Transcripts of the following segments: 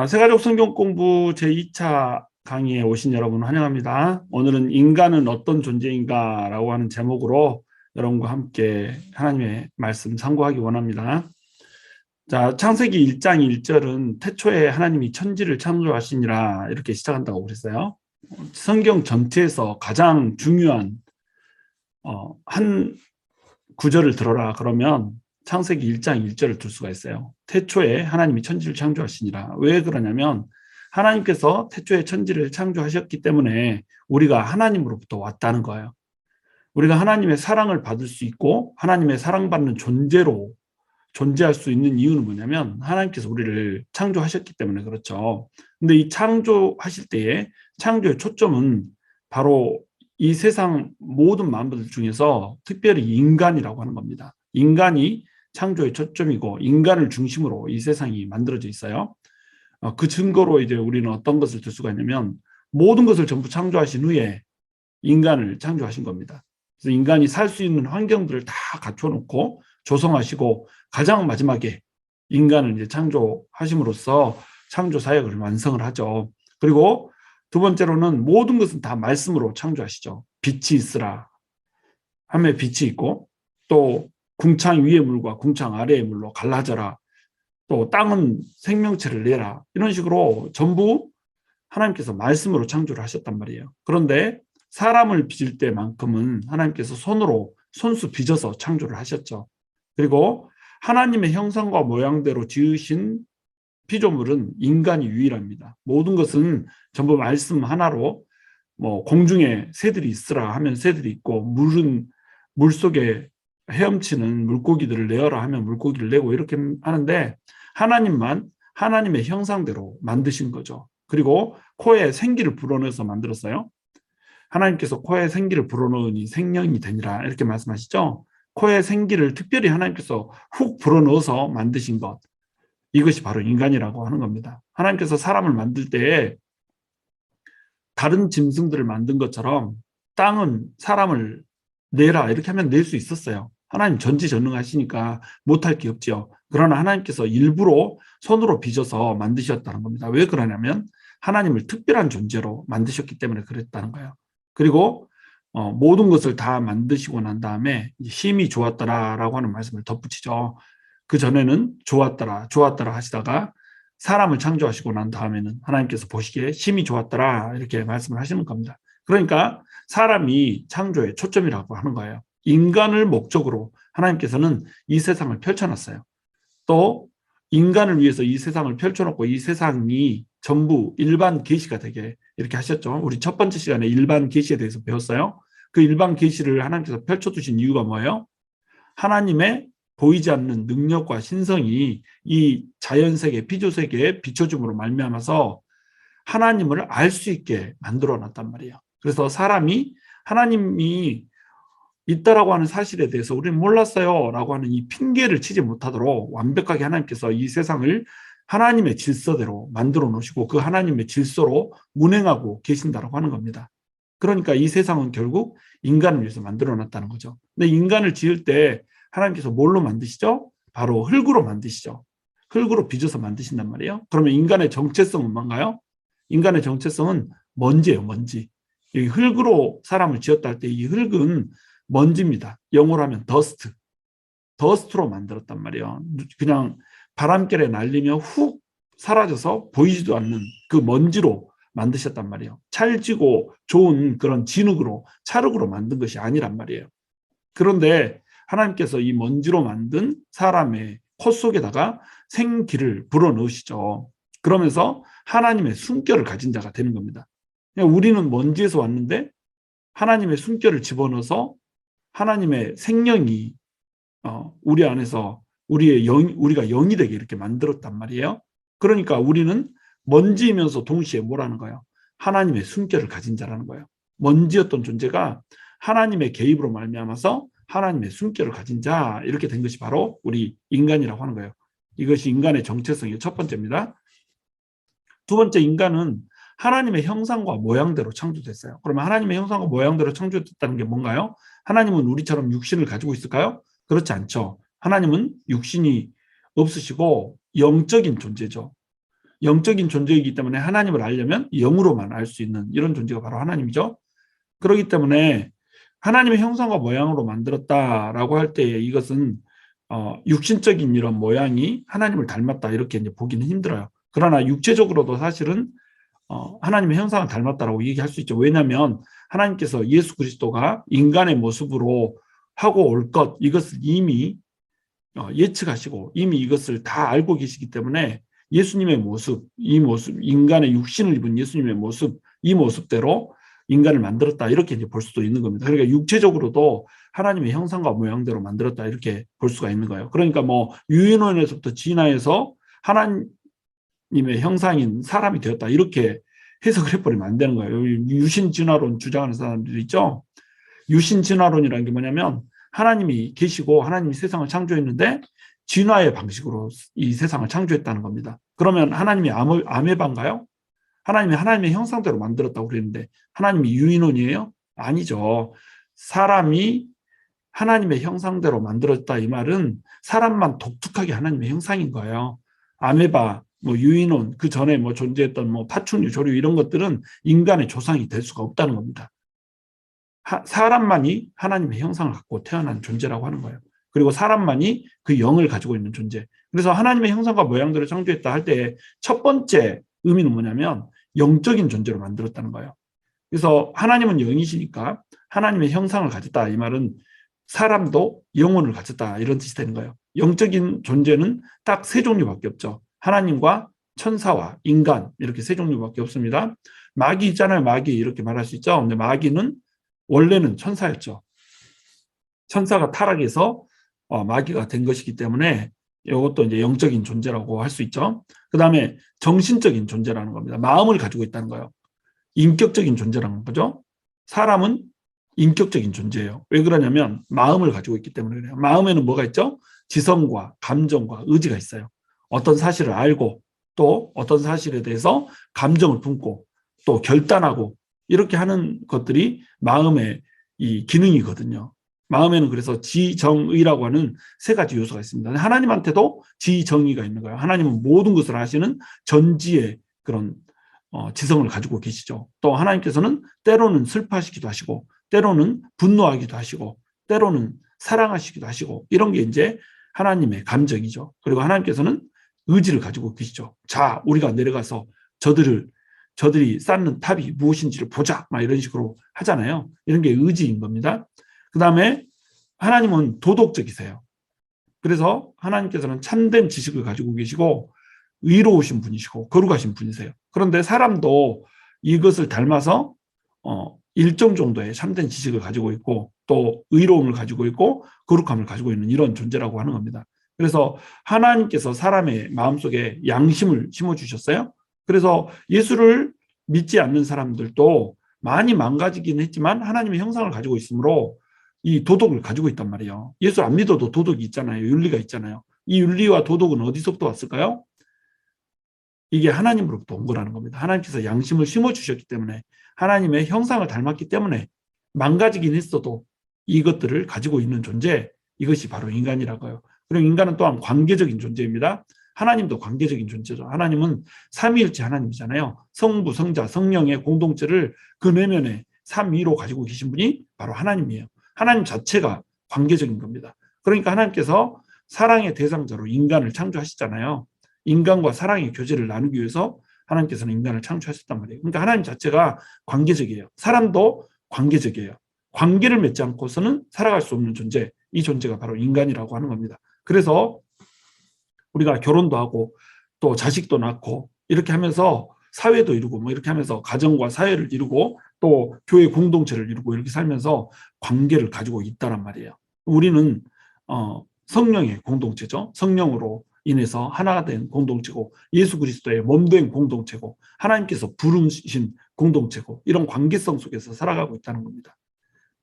세가족 성경 공부 제2차 강의에 오신 여러분 환영합니다. 오늘은 인간은 어떤 존재인가 라고 하는 제목으로 여러분과 함께 하나님의 말씀 상고하기 원합니다. 자, 창세기 1장 1절은 태초에 하나님이 천지를 창조하시니라 이렇게 시작한다고 그랬어요. 성경 전체에서 가장 중요한 한 구절을 들어라 그러면 창세기 1장 1절을 들 수가 있어요. 태초에 하나님이 천지를 창조하시니라. 왜 그러냐면 하나님께서 태초에 천지를 창조하셨기 때문에 우리가 하나님으로부터 왔다는 거예요. 우리가 하나님의 사랑을 받을 수 있고 하나님의 사랑받는 존재로 존재할 수 있는 이유는 뭐냐면 하나님께서 우리를 창조하셨기 때문에 그렇죠. 근데 이 창조하실 때에 창조의 초점은 바로 이 세상 모든 만물들 중에서 특별히 인간이라고 하는 겁니다. 인간이 창조의 초점이고 인간을 중심으로 이 세상이 만들어져 있어요. 그 증거로 이제 우리는 어떤 것을 들 수가 있냐면 모든 것을 전부 창조하신 후에 인간을 창조하신 겁니다. 그래서 인간이 살 수 있는 환경들을 다 갖춰놓고 조성하시고 가장 마지막에 인간을 이제 창조하심으로써 창조 사역을 완성을 하죠. 그리고 두 번째로는 모든 것은 다 말씀으로 창조하시죠. 빛이 있으라 하면 빛이 있고 또 궁창 위의 물과 궁창 아래의 물로 갈라져라. 또 땅은 생명체를 내라. 이런 식으로 전부 하나님께서 말씀으로 창조를 하셨단 말이에요. 그런데 사람을 빚을 때만큼은 하나님께서 손으로 손수 빚어서 창조를 하셨죠. 그리고 하나님의 형상과 모양대로 지으신 피조물은 인간이 유일합니다. 모든 것은 전부 말씀 하나로 뭐 공중에 새들이 있으라 하면 새들이 있고 물 속에 헤엄치는 물고기들을 내어라 하면 물고기를 내고 이렇게 하는데 하나님만 하나님의 형상대로 만드신 거죠. 그리고 코에 생기를 불어넣어서 만들었어요. 하나님께서 코에 생기를 불어넣으니 생명이 되니라 이렇게 말씀하시죠. 코에 생기를 특별히 하나님께서 훅 불어넣어서 만드신 것, 이것이 바로 인간이라고 하는 겁니다. 하나님께서 사람을 만들 때에 다른 짐승들을 만든 것처럼 땅은 사람을 내라 이렇게 하면 낼 수 있었어요. 하나님 전지전능하시니까 못할 게 없지요. 그러나 하나님께서 일부러 손으로 빚어서 만드셨다는 겁니다. 왜 그러냐면 하나님을 특별한 존재로 만드셨기 때문에 그랬다는 거예요. 그리고 모든 것을 다 만드시고 난 다음에 힘이 좋았더라라고 하는 말씀을 덧붙이죠. 그 전에는 좋았더라 하시다가 사람을 창조하시고 난 다음에는 하나님께서 보시기에 힘이 좋았더라 이렇게 말씀을 하시는 겁니다. 그러니까 사람이 창조의 초점이라고 하는 거예요. 인간을 목적으로 하나님께서는 이 세상을 펼쳐놨어요. 또 인간을 위해서 이 세상을 펼쳐놓고 이 세상이 전부 일반 계시가 되게 이렇게 하셨죠. 우리 첫 번째 시간에 일반 계시에 대해서 배웠어요. 그 일반 계시를 하나님께서 펼쳐두신 이유가 뭐예요? 하나님의 보이지 않는 능력과 신성이 이 자연세계, 피조세계에 비춰줌으로 말미암아서 하나님을 알 수 있게 만들어 놨단 말이에요. 그래서 사람이 하나님이 있다라고 하는 사실에 대해서 우리는 몰랐어요 라고 하는 이 핑계를 치지 못하도록 완벽하게 하나님께서 이 세상을 하나님의 질서대로 만들어 놓으시고 그 하나님의 질서로 운행하고 계신다라고 하는 겁니다. 그러니까 이 세상은 결국 인간을 위해서 만들어 놨다는 거죠. 근데 인간을 지을 때 하나님께서 뭘로 만드시죠? 바로 흙으로 만드시죠. 흙으로 빚어서 만드신단 말이에요. 그러면 인간의 정체성은 뭔가요? 인간의 정체성은 먼지예요, 먼지. 이 흙으로 사람을 지었다 할 때 이 흙은 먼지입니다. 영어로 하면 더스트. 더스트로 만들었단 말이에요. 그냥 바람결에 날리며 훅 사라져서 보이지도 않는 그 먼지로 만드셨단 말이에요. 찰지고 좋은 그런 진흙으로, 찰흙으로 만든 것이 아니란 말이에요. 그런데 하나님께서 이 먼지로 만든 사람의 코 속에다가 생기를 불어넣으시죠. 그러면서 하나님의 숨결을 가진 자가 되는 겁니다. 우리는 먼지에서 왔는데 하나님의 숨결을 집어넣어서 하나님의 생명이 우리 안에서 우리가 영이 되게 이렇게 만들었단 말이에요. 그러니까 우리는 먼지이면서 동시에 뭐라는 거예요? 하나님의 숨결을 가진 자라는 거예요. 먼지였던 존재가 하나님의 개입으로 말미암아서 하나님의 숨결을 가진 자 이렇게 된 것이 바로 우리 인간이라고 하는 거예요. 이것이 인간의 정체성의 첫 번째입니다. 두 번째, 인간은 하나님의 형상과 모양대로 창조됐어요. 그러면 하나님의 형상과 모양대로 창조됐다는 게 뭔가요? 하나님은 우리처럼 육신을 가지고 있을까요? 그렇지 않죠. 하나님은 육신이 없으시고 영적인 존재죠. 영적인 존재이기 때문에 하나님을 알려면 영으로만 알 수 있는 이런 존재가 바로 하나님이죠. 그렇기 때문에 하나님의 형상과 모양으로 만들었다라고 할 때 이것은 육신적인 이런 모양이 하나님을 닮았다 이렇게 이제 보기는 힘들어요. 그러나 육체적으로도 사실은 하나님의 형상을 닮았다라고 얘기할 수 있죠. 왜냐하면 하나님께서 예수 그리스도가 인간의 모습으로 하고 올 것 이것을 이미 예측하시고 이미 이것을 다 알고 계시기 때문에 예수님의 모습, 이 모습, 인간의 육신을 입은 예수님의 모습, 이 모습대로 인간을 만들었다 이렇게 이제 볼 수도 있는 겁니다. 그러니까 육체적으로도 하나님의 형상과 모양대로 만들었다 이렇게 볼 수가 있는 거예요. 그러니까 뭐 유인원에서부터 진화해서 하나님의 형상인 사람이 되었다 이렇게 해석을 해버리면 안 되는 거예요. 유신 진화론 주장하는 사람들이 있죠. 유신 진화론이라는 게 뭐냐면 하나님이 계시고 하나님이 세상을 창조했는데 진화의 방식으로 이 세상을 창조했다는 겁니다. 그러면 하나님이 아메바인가요? 하나님의 형상대로 만들었다고 그랬는데 하나님이 유인원이에요? 아니죠. 사람이 하나님의 형상대로 만들었다 이 말은 사람만 독특하게 하나님의 형상인 거예요. 아메바, 뭐 유인원, 그 전에 뭐 존재했던 뭐 파충류, 조류 이런 것들은 인간의 조상이 될 수가 없다는 겁니다. 사람만이 하나님의 형상을 갖고 태어난 존재라고 하는 거예요. 그리고 사람만이 그 영을 가지고 있는 존재. 그래서 하나님의 형상과 모양대로 창조했다 할 때 첫 번째 의미는 뭐냐면 영적인 존재로 만들었다는 거예요. 그래서 하나님은 영이시니까 하나님의 형상을 가졌다. 이 말은 사람도 영혼을 가졌다. 이런 뜻이 되는 거예요. 영적인 존재는 딱 세 종류밖에 없죠. 하나님과 천사와 인간 이렇게 세 종류밖에 없습니다. 마귀 있잖아요. 마귀 이렇게 말할 수 있죠. 근데 마귀는 원래는 천사였죠. 천사가 타락해서 마귀가 된 것이기 때문에 이것도 이제 영적인 존재라고 할 수 있죠. 그 다음에 정신적인 존재라는 겁니다. 마음을 가지고 있다는 거예요. 인격적인 존재라는 거죠. 사람은 인격적인 존재예요. 왜 그러냐면 마음을 가지고 있기 때문에 그래요. 마음에는 뭐가 있죠? 지성과 감정과 의지가 있어요. 어떤 사실을 알고 또 어떤 사실에 대해서 감정을 품고 또 결단하고 이렇게 하는 것들이 마음의 이 기능이거든요. 마음에는 그래서 지정의라고 하는 세 가지 요소가 있습니다. 하나님한테도 지정의가 있는 거예요. 하나님은 모든 것을 아시는 전지의 그런 지성을 가지고 계시죠. 또 하나님께서는 때로는 슬퍼하시기도 하시고 때로는 분노하기도 하시고 때로는 사랑하시기도 하시고 이런 게 이제 하나님의 감정이죠. 그리고 하나님께서는 의지를 가지고 계시죠. 자, 우리가 내려가서 저들이 쌓는 탑이 무엇인지를 보자. 막 이런 식으로 하잖아요. 이런 게 의지인 겁니다. 그 다음에 하나님은 도덕적이세요. 그래서 하나님께서는 참된 지식을 가지고 계시고 의로우신 분이시고 거룩하신 분이세요. 그런데 사람도 이것을 닮아서 일정 정도의 참된 지식을 가지고 있고 또 의로움을 가지고 있고 거룩함을 가지고 있는 이런 존재라고 하는 겁니다. 그래서 하나님께서 사람의 마음속에 양심을 심어주셨어요. 그래서 예수를 믿지 않는 사람들도 많이 망가지긴 했지만 하나님의 형상을 가지고 있으므로 이 도덕을 가지고 있단 말이에요. 예수 안 믿어도 도덕이 있잖아요. 윤리가 있잖아요. 이 윤리와 도덕은 어디서부터 왔을까요? 이게 하나님으로부터 온 거라는 겁니다. 하나님께서 양심을 심어주셨기 때문에 하나님의 형상을 닮았기 때문에 망가지긴 했어도 이것들을 가지고 있는 존재, 이것이 바로 인간이라고요. 그리고 인간은 또한 관계적인 존재입니다. 하나님도 관계적인 존재죠. 하나님은 삼위일체 하나님이잖아요. 성부, 성자, 성령의 공동체를 그 내면에 삼위로 가지고 계신 분이 바로 하나님이에요. 하나님 자체가 관계적인 겁니다. 그러니까 하나님께서 사랑의 대상자로 인간을 창조하시잖아요. 인간과 사랑의 교제를 나누기 위해서 하나님께서는 인간을 창조하셨단 말이에요. 그러니까 하나님 자체가 관계적이에요. 사람도 관계적이에요. 관계를 맺지 않고서는 살아갈 수 없는 존재, 이 존재가 바로 인간이라고 하는 겁니다. 그래서 우리가 결혼도 하고 또 자식도 낳고 이렇게 하면서 사회도 이루고 뭐 이렇게 하면서 가정과 사회를 이루고 또 교회 공동체를 이루고 이렇게 살면서 관계를 가지고 있다란 말이에요. 우리는 성령의 공동체죠. 성령으로 인해서 하나가 된 공동체고 예수 그리스도의 몸된 공동체고 하나님께서 부르신 공동체고 이런 관계성 속에서 살아가고 있다는 겁니다.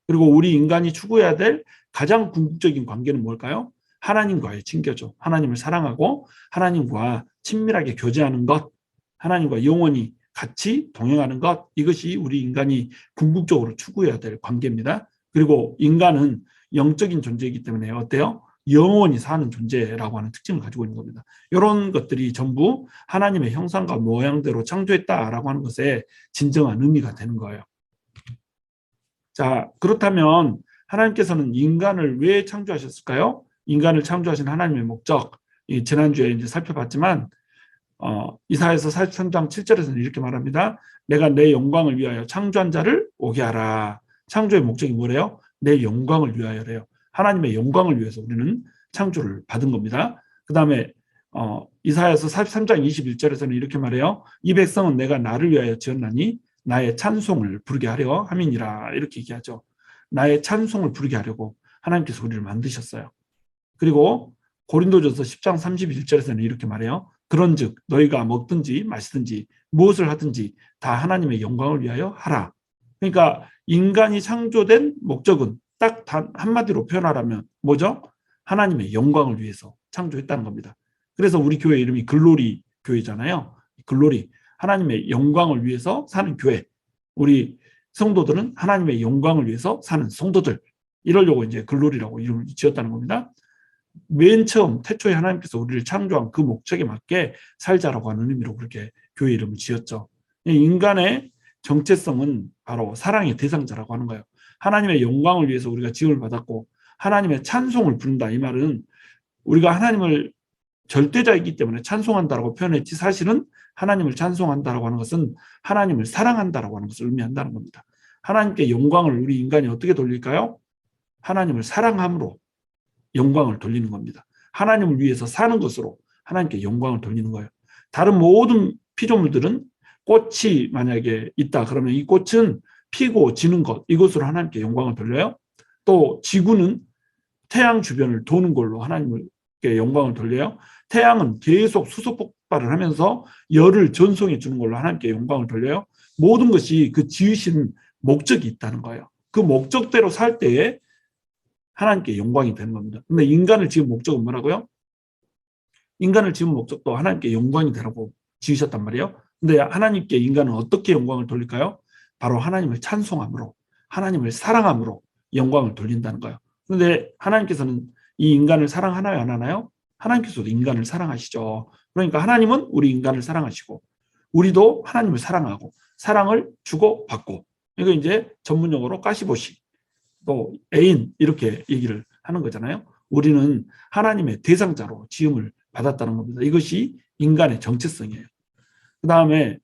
그리고 우리 인간이 추구해야 될 가장 궁극적인 관계는 뭘까요? 하나님과의 친교죠. 하나님을 사랑하고 하나님과 친밀하게 교제하는 것, 하나님과 영원히 같이 동행하는 것, 이것이 우리 인간이 궁극적으로 추구해야 될 관계입니다. 그리고 인간은 영적인 존재이기 때문에 어때요? 영원히 사는 존재라고 하는 특징을 가지고 있는 겁니다. 이런 것들이 전부 하나님의 형상과 모양대로 창조했다라고 하는 것에 진정한 의미가 되는 거예요. 자, 그렇다면 하나님께서는 인간을 왜 창조하셨을까요? 인간을 창조하신 하나님의 목적, 지난주에 이제 살펴봤지만 이사야서 43장 7절에서는 이렇게 말합니다. 내가 내 영광을 위하여 창조한 자를 오게 하라. 창조의 목적이 뭐래요? 내 영광을 위하여래요. 하나님의 영광을 위해서 우리는 창조를 받은 겁니다. 그 다음에 이사야서 43장 21절에서는 이렇게 말해요. 이 백성은 내가 나를 위하여 지었나니 나의 찬송을 부르게 하려 함이니라. 이렇게 얘기하죠. 나의 찬송을 부르게 하려고 하나님께서 우리를 만드셨어요. 그리고 고린도전서 10장 31절에서는 이렇게 말해요. 그런즉 너희가 먹든지 마시든지 무엇을 하든지 다 하나님의 영광을 위하여 하라. 그러니까 인간이 창조된 목적은 딱 단 한마디로 표현하라면 뭐죠? 하나님의 영광을 위해서 창조했다는 겁니다. 그래서 우리 교회 이름이 글로리 교회잖아요. 글로리, 하나님의 영광을 위해서 사는 교회. 우리 성도들은 하나님의 영광을 위해서 사는 성도들. 이러려고 이제 글로리라고 이름을 지었다는 겁니다. 맨 처음 태초에 하나님께서 우리를 창조한 그 목적에 맞게 살자라고 하는 의미로 그렇게 교회 이름을 지었죠. 인간의 정체성은 바로 사랑의 대상자라고 하는 거예요. 하나님의 영광을 위해서 우리가 지음을 받았고 하나님의 찬송을 부른다. 이 말은 우리가 하나님을 절대자이기 때문에 찬송한다라고 표현했지 사실은 하나님을 찬송한다라고 하는 것은 하나님을 사랑한다라고 하는 것을 의미한다는 겁니다. 하나님께 영광을 우리 인간이 어떻게 돌릴까요? 하나님을 사랑함으로 영광을 돌리는 겁니다. 하나님을 위해서 사는 것으로 하나님께 영광을 돌리는 거예요. 다른 모든 피조물들은 꽃이 만약에 있다 그러면 이 꽃은 피고 지는 것, 이것으로 하나님께 영광을 돌려요. 또 지구는 태양 주변을 도는 걸로 하나님께 영광을 돌려요. 태양은 계속 수소 폭발을 하면서 열을 전송해 주는 걸로 하나님께 영광을 돌려요. 모든 것이 그 지으신 목적이 있다는 거예요. 그 목적대로 살 때에 하나님께 영광이 되는 겁니다. 근데 인간을 지은 목적은 뭐라고요? 인간을 지은 목적도 하나님께 영광이 되라고 지으셨단 말이에요. 근데 하나님께 인간은 어떻게 영광을 돌릴까요? 바로 하나님을 찬송함으로, 하나님을 사랑함으로 영광을 돌린다는 거예요. 그런데 하나님께서는 이 인간을 사랑하나요, 안 하나요? 하나님께서도 인간을 사랑하시죠. 그러니까 하나님은 우리 인간을 사랑하시고 우리도 하나님을 사랑하고 사랑을 주고받고, 이거 이제 전문용어로 까시보시, 또 애인, 이렇게 얘기를 하는 거잖아요. 우리는 하나님의 대상자로 지음을 받았다는 겁니다. 이것이 인간의 정체성이에요. 그 다음에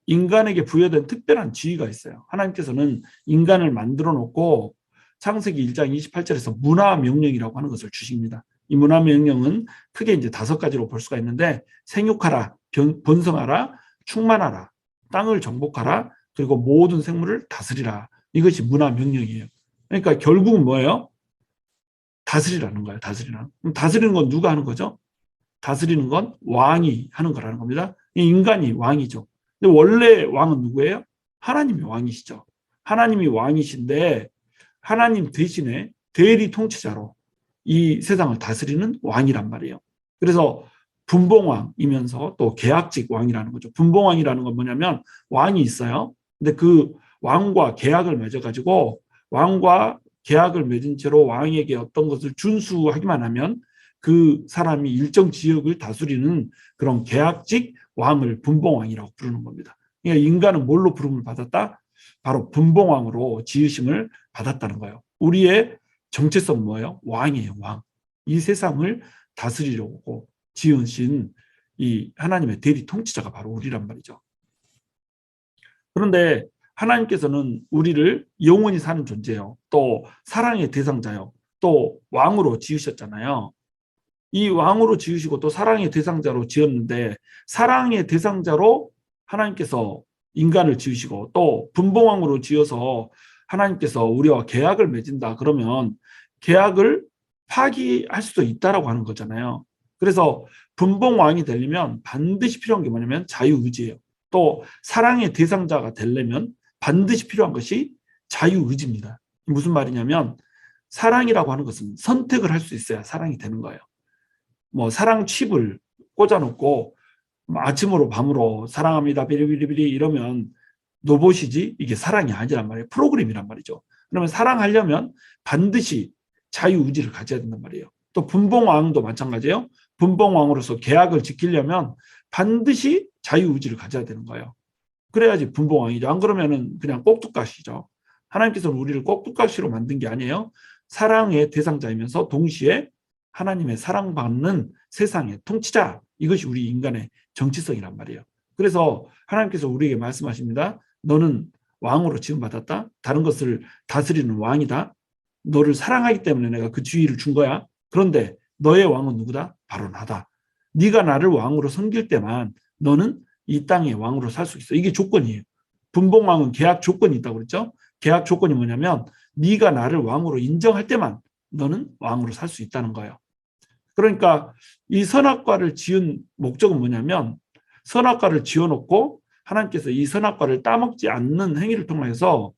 인간에게 부여된 특별한 지위가 있어요. 하나님께서는 인간을 만들어 놓고 창세기 1장 28절에서 문화명령이라고 하는 것을 주십니다. 이 문화명령은 크게 이제 5가지로 볼 수가 있는데, 생육하라, 번성하라, 충만하라, 땅을 정복하라, 그리고 모든 생물을 다스리라. 이것이 문화명령이에요. 그러니까 결국은 뭐예요? 다스리라는 거예요. 다스리는 건 누가 하는 거죠? 다스리는 건 왕이 하는 거라는 겁니다. 인간이 왕이죠. 근데 원래 왕은 누구예요? 하나님이 왕이시죠. 하나님이 왕이신데 하나님 대신에 대리 통치자로 이 세상을 다스리는 왕이란 말이에요. 그래서 분봉왕이면서 또 계약직 왕이라는 거죠. 분봉왕이라는 건 뭐냐면 왕이 있어요. 근데 그 왕과 계약을 맺어가지고 왕과 계약을 맺은 채로 왕에게 어떤 것을 준수하기만 하면 그 사람이 일정 지역을 다스리는 그런 계약직 왕을 분봉왕이라고 부르는 겁니다. 그러니까 인간은 뭘로 부름을 받았다? 바로 분봉왕으로 지으심을 받았다는 거예요. 우리의 정체성은 뭐예요? 왕이에요, 왕. 이 세상을 다스리려고 지으신 이 하나님의 대리 통치자가 바로 우리란 말이죠. 그런데 하나님께서는 우리를 영원히 사는 존재요, 또 사랑의 대상자요, 또 왕으로 지으셨잖아요. 이 왕으로 지으시고 또 사랑의 대상자로 지었는데, 사랑의 대상자로 하나님께서 인간을 지으시고 또 분봉왕으로 지어서 하나님께서 우리와 계약을 맺은다 그러면 계약을 파기할 수도 있다라고 하는 거잖아요. 그래서 분봉왕이 되려면 반드시 필요한 게 뭐냐면 자유의지예요. 또 사랑의 대상자가 되려면 반드시 필요한 것이 자유의지입니다. 무슨 말이냐면 사랑이라고 하는 것은 선택을 할 수 있어야 사랑이 되는 거예요. 뭐 사랑 칩을 꽂아놓고 아침으로 밤으로 사랑합니다 비리비리비리 이러면 로봇이지 이게 사랑이 아니란 말이에요. 프로그램이란 말이죠. 그러면 사랑하려면 반드시 자유의지를 가져야 된단 말이에요. 또 분봉왕도 마찬가지예요. 분봉왕으로서 계약을 지키려면 반드시 자유의지를 가져야 되는 거예요. 그래야지 분봉왕이죠. 안 그러면은 그냥 꼭두가시죠. 하나님께서는 우리를 꼭두가시로 만든 게 아니에요. 사랑의 대상자이면서 동시에 하나님의 사랑받는 세상의 통치자. 이것이 우리 인간의 정치성이란 말이에요. 그래서 하나님께서 우리에게 말씀하십니다. 너는 왕으로 지음받았다. 다른 것을 다스리는 왕이다. 너를 사랑하기 때문에 내가 그 지위를 준 거야. 그런데 너의 왕은 누구다? 바로 나다. 네가 나를 왕으로 섬길 때만 너는 이 땅의 왕으로 살 수 있어. 이게 조건이에요. 분봉왕은 계약 조건이 있다고 그랬죠. 계약 조건이 뭐냐면 네가 나를 왕으로 인정할 때만 너는 왕으로 살 수 있다는 거예요. 그러니까 이 선악과를 지은 목적은 뭐냐면 선악과를 지어놓고 하나님께서 이 선악과를 따먹지 않는 행위를 통해서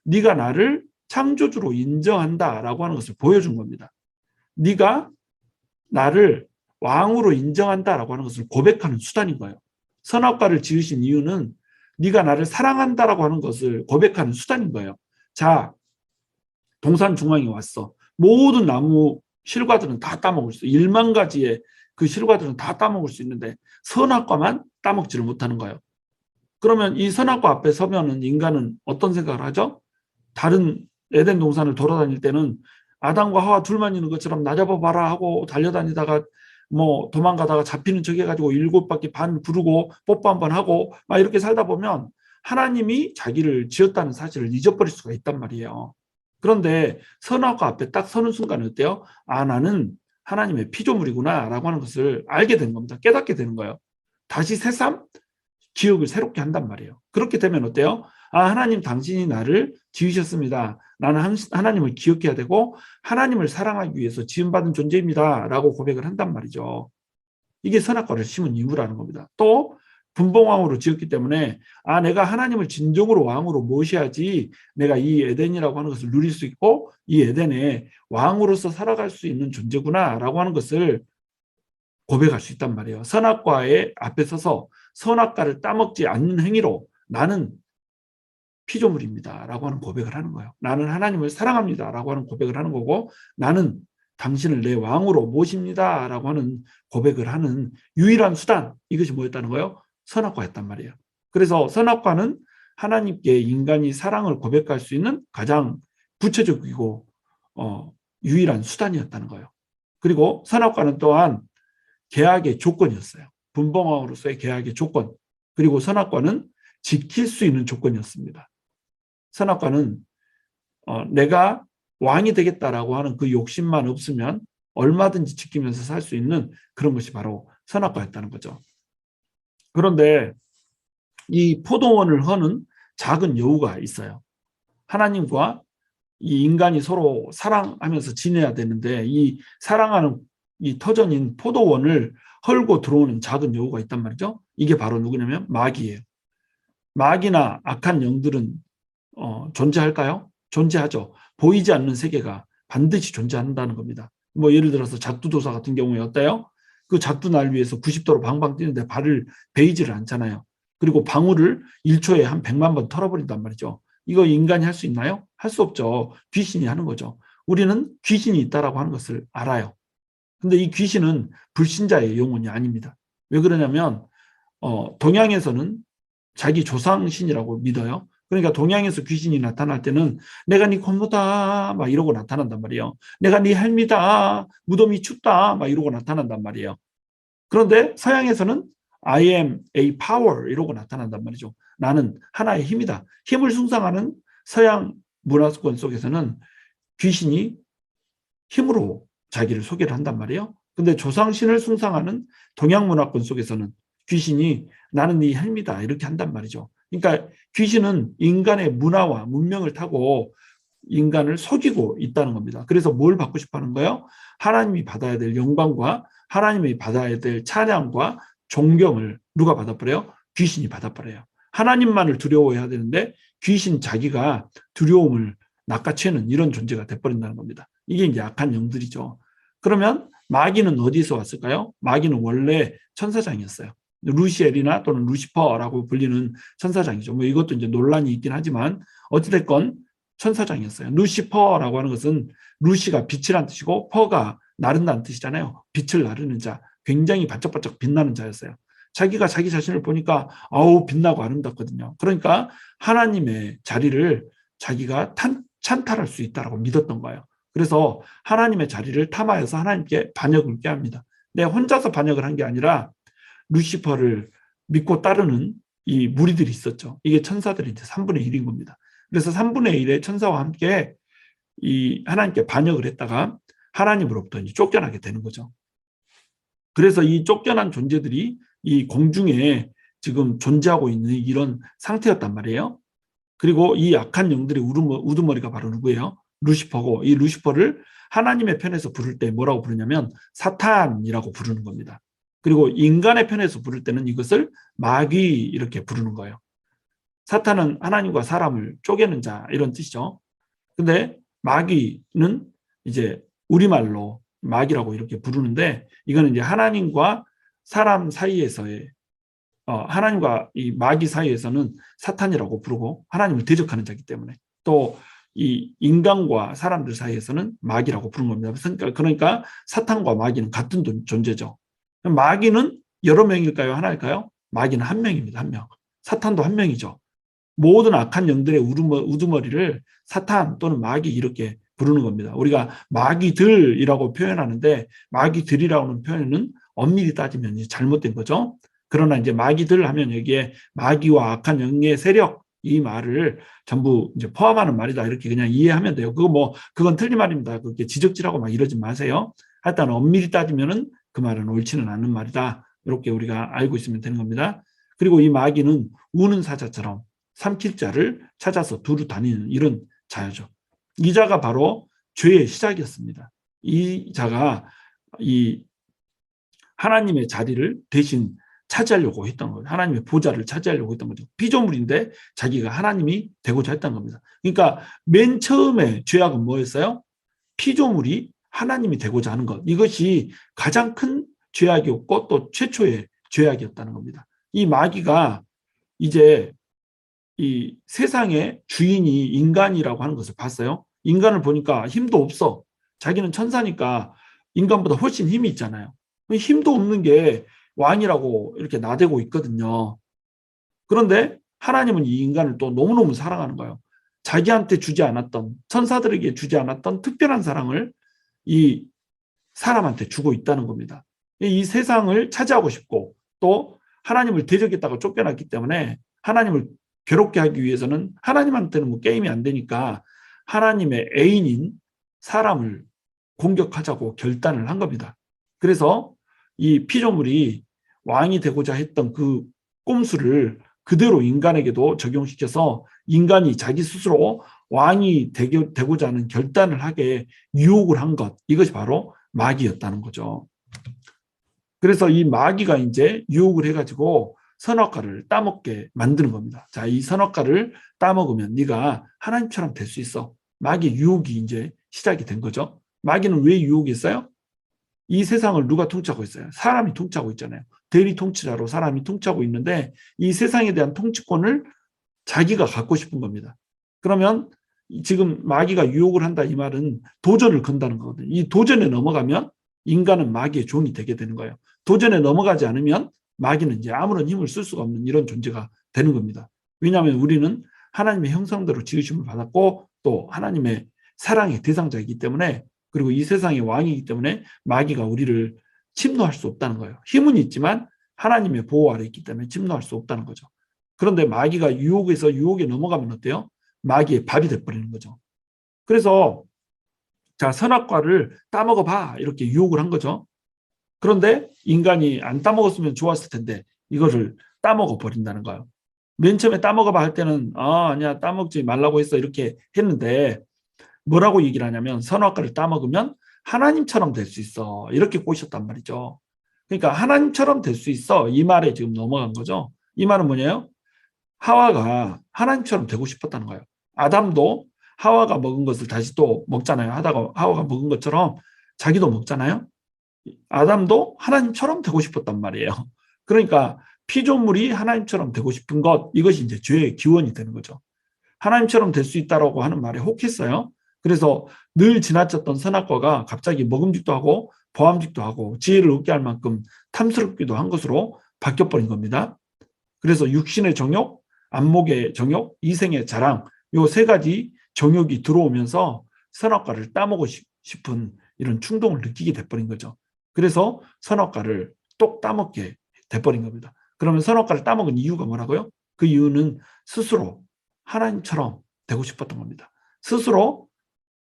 네가 나를 창조주로 인정한다라고 하는 것을 보여준 겁니다. 네가 나를 왕으로 인정한다라고 하는 것을 고백하는 수단인 거예요. 선악과를 지으신 이유는 네가 나를 사랑한다라고 하는 것을 고백하는 수단인 거예요. 자, 동산 중앙에 왔어. 모든 나무 실과들은 다 따먹을 수 있어. 1만 가지의 그 실과들은 다 따먹을 수 있는데 선악과만 따먹지를 못하는 거예요. 그러면 이 선악과 앞에 서면은 인간은 어떤 생각을 하죠? 다른 에덴 동산을 돌아다닐 때는 아담과 하와 둘만 있는 것처럼 나 잡아봐라 하고 달려다니다가 뭐 도망가다가 잡히는 척 해가지고 7바퀴 반 부르고 뽀뽀 한번 하고 막 이렇게 살다 보면 하나님이 자기를 지었다는 사실을 잊어버릴 수가 있단 말이에요. 그런데 선악과 앞에 딱 서는 순간 어때요? 아, 나는 하나님의 피조물이구나 라고 하는 것을 알게 되는 겁니다. 깨닫게 되는 거예요. 다시 새삼 기억을 새롭게 한단 말이에요. 그렇게 되면 어때요? 아, 하나님 당신이 나를 지으셨습니다. 나는 하나님을 기억해야 되고 하나님을 사랑하기 위해서 지음받은 존재입니다. 라고 고백을 한단 말이죠. 이게 선악과를 심은 이유라는 겁니다. 또 분봉왕으로 지었기 때문에 아, 내가 하나님을 진정으로 왕으로 모셔야지 내가 이 에덴이라고 하는 것을 누릴 수 있고 이 에덴에 왕으로서 살아갈 수 있는 존재구나 라고 하는 것을 고백할 수 있단 말이에요. 선악과의 앞에 서서 선악과를 따먹지 않는 행위로 나는 피조물입니다 라고 하는 고백을 하는 거예요. 나는 하나님을 사랑합니다 라고 하는 고백을 하는 거고 나는 당신을 내 왕으로 모십니다 라고 하는 고백을 하는 유일한 수단, 이것이 뭐였다는 거예요? 선악과였단 말이에요. 그래서 선악과는 하나님께 인간이 사랑을 고백할 수 있는 가장 구체적이고 유일한 수단이었다는 거예요. 그리고 선악과는 또한 계약의 조건이었어요. 분봉왕으로서의 계약의 조건. 그리고 선악과는 지킬 수 있는 조건이었습니다. 선악과는 내가 왕이 되겠다라고 하는 그 욕심만 없으면 얼마든지 지키면서 살 수 있는 그런 것이 바로 선악과였다는 거죠. 그런데 이 포도원을 허는 작은 여우가 있어요. 하나님과 이 인간이 서로 사랑하면서 지내야 되는데 이 사랑하는 이 터전인 포도원을 헐고 들어오는 작은 여우가 있단 말이죠. 이게 바로 누구냐면 마귀예요. 마귀나 악한 영들은 존재할까요? 존재하죠. 보이지 않는 세계가 반드시 존재한다는 겁니다. 뭐 예를 들어서 작두도사 같은 경우에 어때요? 그 작두 날 위해서 90도로 방방 뛰는데 발을 베이지를 않잖아요. 그리고 방울을 1초에 한 100만 번 털어버린단 말이죠. 이거 인간이 할 수 있나요? 할 수 없죠. 귀신이 하는 거죠. 우리는 귀신이 있다라고 하는 것을 알아요. 근데 이 귀신은 불신자의 영혼이 아닙니다. 왜 그러냐면 동양에서는 자기 조상신이라고 믿어요. 그러니까 동양에서 귀신이 나타날 때는 내가 네 고모다 막 이러고 나타난단 말이에요. 내가 네 할미다, 무덤이 춥다 막 이러고 나타난단 말이에요. 그런데 서양에서는 I am a power 이러고 나타난단 말이죠. 나는 하나의 힘이다. 힘을 숭상하는 서양 문화권 속에서는 귀신이 힘으로 자기를 소개를 한단 말이에요. 근데 조상신을 숭상하는 동양 문화권 속에서는 귀신이 나는 네 헬미다 이렇게 한단 말이죠. 그러니까 귀신은 인간의 문화와 문명을 타고 인간을 속이고 있다는 겁니다. 그래서 뭘 받고 싶어 하는 거예요? 하나님이 받아야 될 영광과 하나님이 받아야 될 찬양과 존경을 누가 받아버려요? 귀신이 받아버려요. 하나님만을 두려워해야 되는데 귀신 자기가 두려움을 낚아채는 이런 존재가 돼버린다는 겁니다. 이게 이제 악한 영들이죠. 그러면 마귀는 어디서 왔을까요? 마귀는 원래 천사장이었어요. 루시엘이나 또는 루시퍼라고 불리는 천사장이죠. 뭐 이것도 이제 논란이 있긴 하지만 어찌됐건 천사장이었어요. 루시퍼라고 하는 것은 루시가 빛이란 뜻이고 퍼가 나른다는 뜻이잖아요. 빛을 나르는 자, 굉장히 반짝반짝 빛나는 자였어요. 자기가 자기 자신을 보니까 아우 빛나고 아름답거든요. 그러니까 하나님의 자리를 자기가 찬탈할 수 있다고 믿었던 거예요. 그래서 하나님의 자리를 탐하여서 하나님께 반역을 꾀합니다. 내 혼자서 반역을 한 게 아니라 루시퍼를 믿고 따르는 이 무리들이 있었죠. 이게 천사들이 이제 3분의 1인 겁니다. 그래서 3분의 1의 천사와 함께 이 하나님께 반역을 했다가 하나님으로부터 이제 쫓겨나게 되는 거죠. 그래서 이 쫓겨난 존재들이 이 공중에 지금 존재하고 있는 이런 상태였단 말이에요. 그리고 이 악한 영들의 우두머리가 바로 누구예요? 루시퍼고, 이 루시퍼를 하나님의 편에서 부를 때 뭐라고 부르냐면 사탄이라고 부르는 겁니다. 그리고 인간의 편에서 부를 때는 이것을 마귀 이렇게 부르는 거예요. 사탄은 하나님과 사람을 쪼개는 자 이런 뜻이죠. 근데 마귀는 이제 우리말로 마귀라고 이렇게 부르는데 이거는 이제 하나님과 사람 사이에서의 하나님과 이 마귀 사이에서는 사탄이라고 부르고 하나님을 대적하는 자이기 때문에 또 이 인간과 사람들 사이에서는 마귀라고 부르는 겁니다. 그러니까 사탄과 마귀는 같은 존재죠. 마귀는 여러 명일까요? 하나일까요? 마귀는 한 명입니다. 한 명. 사탄도 한 명이죠. 모든 악한 영들의 우두머리를 사탄 또는 마귀 이렇게 부르는 겁니다. 우리가 마귀들이라고 표현하는데 마귀들이라는 표현은 엄밀히 따지면 잘못된 거죠. 그러나 이제 마귀들 하면 여기에 마귀와 악한 영의 세력 이 말을 전부 이제 포함하는 말이다 이렇게 그냥 이해하면 돼요. 그건 틀린 말입니다. 그렇게 지적질하고 막 이러지 마세요. 하여튼 엄밀히 따지면은 그 말은 옳지는 않는 말이다. 이렇게 우리가 알고 있으면 되는 겁니다. 그리고 이 마귀는 우는 사자처럼 삼킬 자를 찾아서 두루 다니는 이런 자였죠. 이 자가 바로 죄의 시작이었습니다. 이 자가 이 하나님의 자리를 대신 차지하려고 했던 거예요. 하나님의 보좌를 차지하려고 했던 거죠. 피조물인데 자기가 하나님이 되고자 했던 겁니다. 그러니까 맨 처음에 죄악은 뭐였어요? 피조물이 하나님이 되고자 하는 것. 이것이 가장 큰 죄악이었고 또 최초의 죄악이었다는 겁니다. 이 마귀가 이제 이 세상의 주인이 인간이라고 하는 것을 봤어요. 인간을 보니까 힘도 없어. 자기는 천사니까 인간보다 훨씬 힘이 있잖아요. 힘도 없는 게 왕이라고 이렇게 나대고 있거든요. 그런데 하나님은 이 인간을 또 너무너무 사랑하는 거예요. 자기한테 주지 않았던, 천사들에게 주지 않았던 특별한 사랑을 이 사람한테 주고 있다는 겁니다. 이 세상을 차지하고 싶고 또 하나님을 대적했다가 쫓겨났기 때문에 하나님을 괴롭게 하기 위해서는 하나님한테는 뭐 게임이 안 되니까 하나님의 애인인 사람을 공격하자고 결단을 한 겁니다. 그래서 이 피조물이 왕이 되고자 했던 그 꼼수를 그대로 인간에게도 적용시켜서 인간이 자기 스스로 왕이 되고자 하는 결단을 하게 유혹을 한 것, 이것이 바로 마귀였다는 거죠. 그래서 이 마귀가 이제 유혹을 해가지고 선악과를 따먹게 만드는 겁니다. 자, 이 선악과를 따먹으면 네가 하나님처럼 될 수 있어. 마귀 유혹이 이제 시작이 된 거죠. 마귀는 왜 유혹했어요? 이 세상을 누가 통치하고 있어요? 사람이 통치하고 있잖아요. 대리 통치자로 사람이 통치하고 있는데 이 세상에 대한 통치권을 자기가 갖고 싶은 겁니다. 그러면 지금 마귀가 유혹을 한다 이 말은 도전을 건다는 거거든요. 이 도전에 넘어가면 인간은 마귀의 종이 되게 되는 거예요. 도전에 넘어가지 않으면 마귀는 이제 아무런 힘을 쓸 수가 없는 이런 존재가 되는 겁니다. 왜냐하면 우리는 하나님의 형상대로 지으심을 받았고 또 하나님의 사랑의 대상자이기 때문에 그리고 이 세상의 왕이기 때문에 마귀가 우리를 침노할 수 없다는 거예요. 힘은 있지만 하나님의 보호 아래 있기 때문에 침노할 수 없다는 거죠. 그런데 마귀가 유혹에서 유혹에 넘어가면 어때요? 마귀의 밥이 돼버리는 거죠. 그래서 자, 선악과를 따먹어봐 이렇게 유혹을 한 거죠. 그런데 인간이 안 따먹었으면 좋았을 텐데 이거를 따먹어 버린다는 거예요. 맨 처음에 따먹어봐 할 때는 아니야 따먹지 말라고 했어 이렇게 했는데 뭐라고 얘기를 하냐면 선악과를 따먹으면 하나님처럼 될 수 있어 이렇게 꼬셨단 말이죠. 그러니까 하나님처럼 될 수 있어 이 말에 지금 넘어간 거죠. 이 말은 뭐냐요? 하와가 하나님처럼 되고 싶었다는 거예요. 아담도 하와가 먹은 것을 다시 또 먹잖아요. 하와가 먹은 것처럼 자기도 먹잖아요. 아담도 하나님처럼 되고 싶었단 말이에요. 그러니까 피조물이 하나님처럼 되고 싶은 것 이것이 이제 죄의 기원이 되는 거죠. 하나님처럼 될 수 있다라고 하는 말에 혹했어요. 그래서 늘 지나쳤던 선악과가 갑자기 먹음직도 하고 보암직도 하고 지혜를 얻게 할 만큼 탐스럽기도 한 것으로 바뀌어버린 겁니다. 그래서 육신의 정욕, 안목의 정욕, 이생의 자랑, 요 세 가지 정욕이 들어오면서 선악과를 따먹고 싶은 이런 충동을 느끼게 돼버린 거죠. 그래서 선악과를 똑 따먹게 돼버린 겁니다. 그러면 선악과를 따먹은 이유가 뭐라고요? 그 이유는 스스로 하나님처럼 되고 싶었던 겁니다. 스스로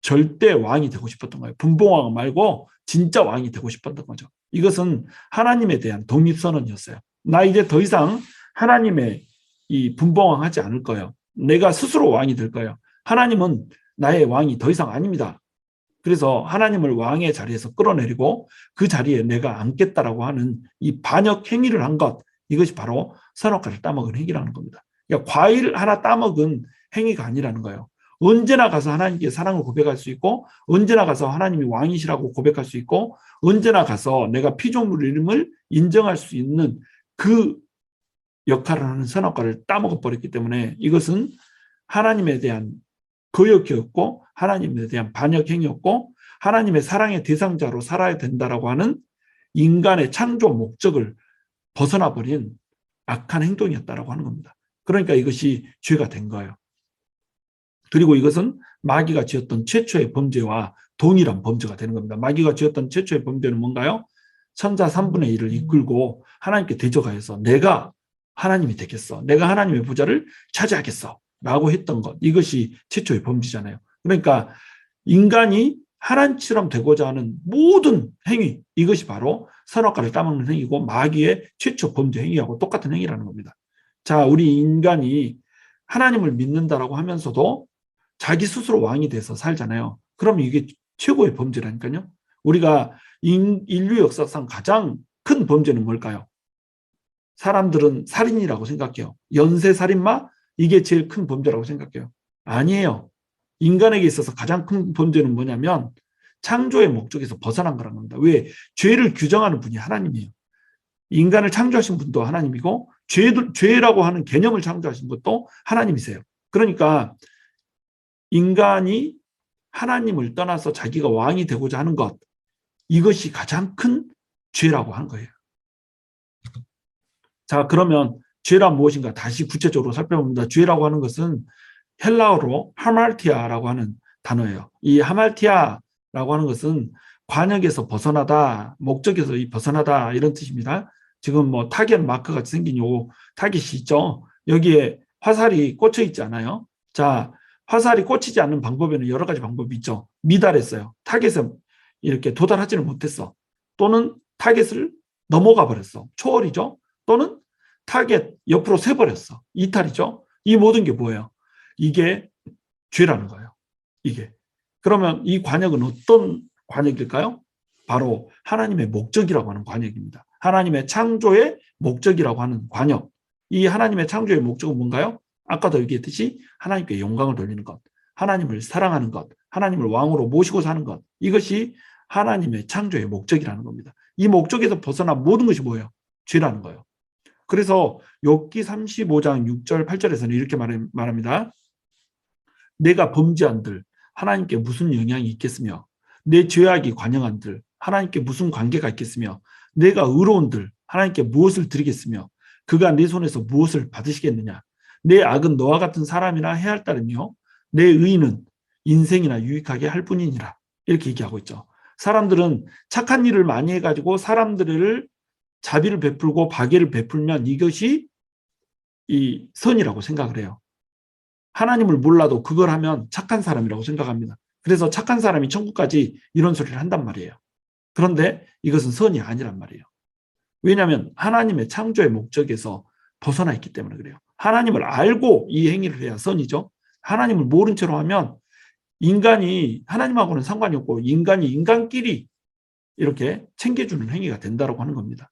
절대 왕이 되고 싶었던 거예요. 분봉왕 말고 진짜 왕이 되고 싶었던 거죠. 이것은 하나님에 대한 독립선언이었어요. 나 이제 더 이상 하나님의 이 분봉왕 하지 않을 거예요. 내가 스스로 왕이 될 거예요. 하나님은 나의 왕이 더 이상 아닙니다. 그래서 하나님을 왕의 자리에서 끌어내리고 그 자리에 내가 앉겠다라고 하는 이 반역 행위를 한 것, 이것이 바로 선악과를 따먹은 행위라는 겁니다. 그러니까 과일 하나 따먹은 행위가 아니라는 거예요. 언제나 가서 하나님께 사랑을 고백할 수 있고, 언제나 가서 하나님이 왕이시라고 고백할 수 있고, 언제나 가서 내가 피조물임을 인정할 수 있는 그 역할을 하는 선악과를 따먹어 버렸기 때문에 이것은 하나님에 대한 거역이었고, 하나님에 대한 반역 행위였고, 하나님의 사랑의 대상자로 살아야 된다라고 하는 인간의 창조 목적을 벗어나 버린 악한 행동이었다라고 하는 겁니다. 그러니까 이것이 죄가 된 거예요. 그리고 이것은 마귀가 지었던 최초의 범죄와 동일한 범죄가 되는 겁니다. 마귀가 지었던 최초의 범죄는 뭔가요? 천사 3분의 1을 이끌고 하나님께 대적하여서 내가 하나님이 되겠어. 내가 하나님의 보좌를 차지하겠어. 라고 했던 것. 이것이 최초의 범죄잖아요. 그러니까 인간이 하나님처럼 되고자 하는 모든 행위, 이것이 바로 선악과를 따먹는 행위고 마귀의 최초 범죄 행위하고 똑같은 행위라는 겁니다. 자, 우리 인간이 하나님을 믿는다라고 하면서도 자기 스스로 왕이 돼서 살잖아요. 그럼 이게 최고의 범죄라니까요. 우리가 인류 역사상 가장 큰 범죄는 뭘까요? 사람들은 살인이라고 생각해요. 연쇄살인마? 이게 제일 큰 범죄라고 생각해요. 아니에요. 인간에게 있어서 가장 큰 범죄는 뭐냐면 창조의 목적에서 벗어난 거라는 겁니다. 왜? 죄를 규정하는 분이 하나님이에요. 인간을 창조하신 분도 하나님이고 죄라고 하는 개념을 창조하신 것도 하나님이세요. 그러니까 인간이 하나님을 떠나서 자기가 왕이 되고자 하는 것, 이것이 가장 큰 죄라고 하는 거예요. 자, 그러면 죄란 무엇인가 다시 구체적으로 살펴봅니다. 죄라고 하는 것은 헬라어로 하말티아라고 하는 단어예요. 이 하말티아라고 하는 것은 관역에서 벗어나다, 목적에서 벗어나다 이런 뜻입니다. 지금 뭐 타겟 마크 같이 생긴 요 타겟이 있죠. 여기에 화살이 꽂혀 있지 않아요? 자, 화살이 꽂히지 않는 방법에는 여러 가지 방법이 있죠. 미달했어요. 타겟에 이렇게 도달하지는 못했어. 또는 타겟을 넘어가 버렸어. 초월이죠. 또는 타겟 옆으로 새버렸어. 이탈이죠. 이 모든 게 뭐예요? 이게 죄라는 거예요. 이게. 그러면 이 관역은 어떤 관역일까요? 바로 하나님의 목적이라고 하는 관역입니다. 하나님의 창조의 목적이라고 하는 관역. 이 하나님의 창조의 목적은 뭔가요? 아까도 얘기했듯이 하나님께 영광을 돌리는 것, 하나님을 사랑하는 것, 하나님을 왕으로 모시고 사는 것. 이것이 하나님의 창조의 목적이라는 겁니다. 이 목적에서 벗어난 모든 것이 뭐예요? 죄라는 거예요. 그래서 욥기 35장 6절 8절에서는 이렇게 말합니다. 내가 범죄한들 하나님께 무슨 영향이 있겠으며 내 죄악이 관영한들 하나님께 무슨 관계가 있겠으며 내가 의로운들 하나님께 무엇을 드리겠으며 그가 내 손에서 무엇을 받으시겠느냐. 내 악은 너와 같은 사람이나 해할 따름이요 내 의는 인생이나 유익하게 할 뿐이니라. 이렇게 얘기하고 있죠. 사람들은 착한 일을 많이 해가지고 사람들을 자비를 베풀고 박애를 베풀면 이것이 이 선이라고 생각을 해요. 하나님을 몰라도 그걸 하면 착한 사람이라고 생각합니다. 그래서 착한 사람이 천국까지 이런 소리를 한단 말이에요. 그런데 이것은 선이 아니란 말이에요. 왜냐하면 하나님의 창조의 목적에서 벗어나 있기 때문에 그래요. 하나님을 알고 이 행위를 해야 선이죠. 하나님을 모른 채로 하면 인간이 하나님하고는 상관이 없고 인간이 인간끼리 이렇게 챙겨주는 행위가 된다고 하는 겁니다.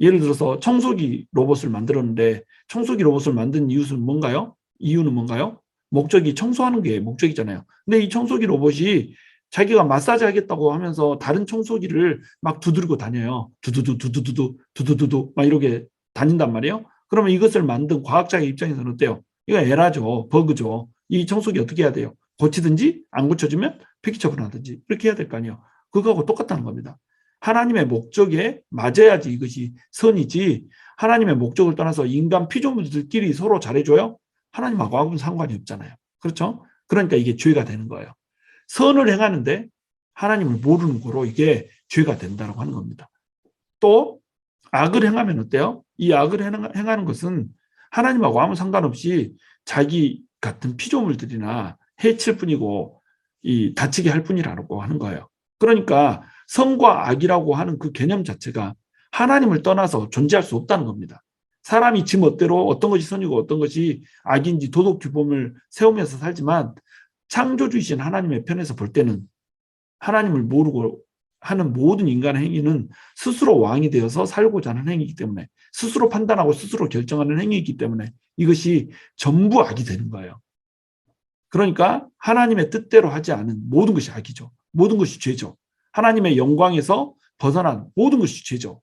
예를 들어서 청소기 로봇을 만들었는데 청소기 로봇을 만든 이유는 뭔가요? 목적이 청소하는 게 목적이잖아요. 근데 이 청소기 로봇이 자기가 마사지 하겠다고 하면서 다른 청소기를 막 두드리고 다녀요. 두두두 두두두두 두두두두 막 이렇게 다닌단 말이에요. 그러면 이것을 만든 과학자의 입장에서는 어때요? 이거 에러죠. 버그죠. 이 청소기 어떻게 해야 돼요? 고치든지 안 고쳐지면 폐기 처분하든지 이렇게 해야 될 거 아니에요. 그거하고 똑같다는 겁니다. 하나님의 목적에 맞아야지 이것이 선이지, 하나님의 목적을 떠나서 인간 피조물들끼리 서로 잘해줘요? 하나님하고는 상관이 없잖아요. 그렇죠? 그러니까 이게 죄가 되는 거예요. 선을 행하는데 하나님을 모르는 거로 이게 죄가 된다고 하는 겁니다. 또 악을 행하면 어때요? 이 악을 행하는 것은 하나님하고 아무 상관없이 자기 같은 피조물들이나 해칠 뿐이고 다치게 할 뿐이라고 하는 거예요. 그러니까 선과 악이라고 하는 그 개념 자체가 하나님을 떠나서 존재할 수 없다는 겁니다. 사람이 지 멋대로 어떤 것이 선이고 어떤 것이 악인지 도덕 규범을 세우면서 살지만, 창조주이신 하나님의 편에서 볼 때는 하나님을 모르고 하는 모든 인간의 행위는 스스로 왕이 되어서 살고자 하는 행위이기 때문에, 스스로 판단하고 스스로 결정하는 행위이기 때문에 이것이 전부 악이 되는 거예요. 그러니까 하나님의 뜻대로 하지 않은 모든 것이 악이죠. 모든 것이 죄죠. 하나님의 영광에서 벗어난 모든 것이 죄죠.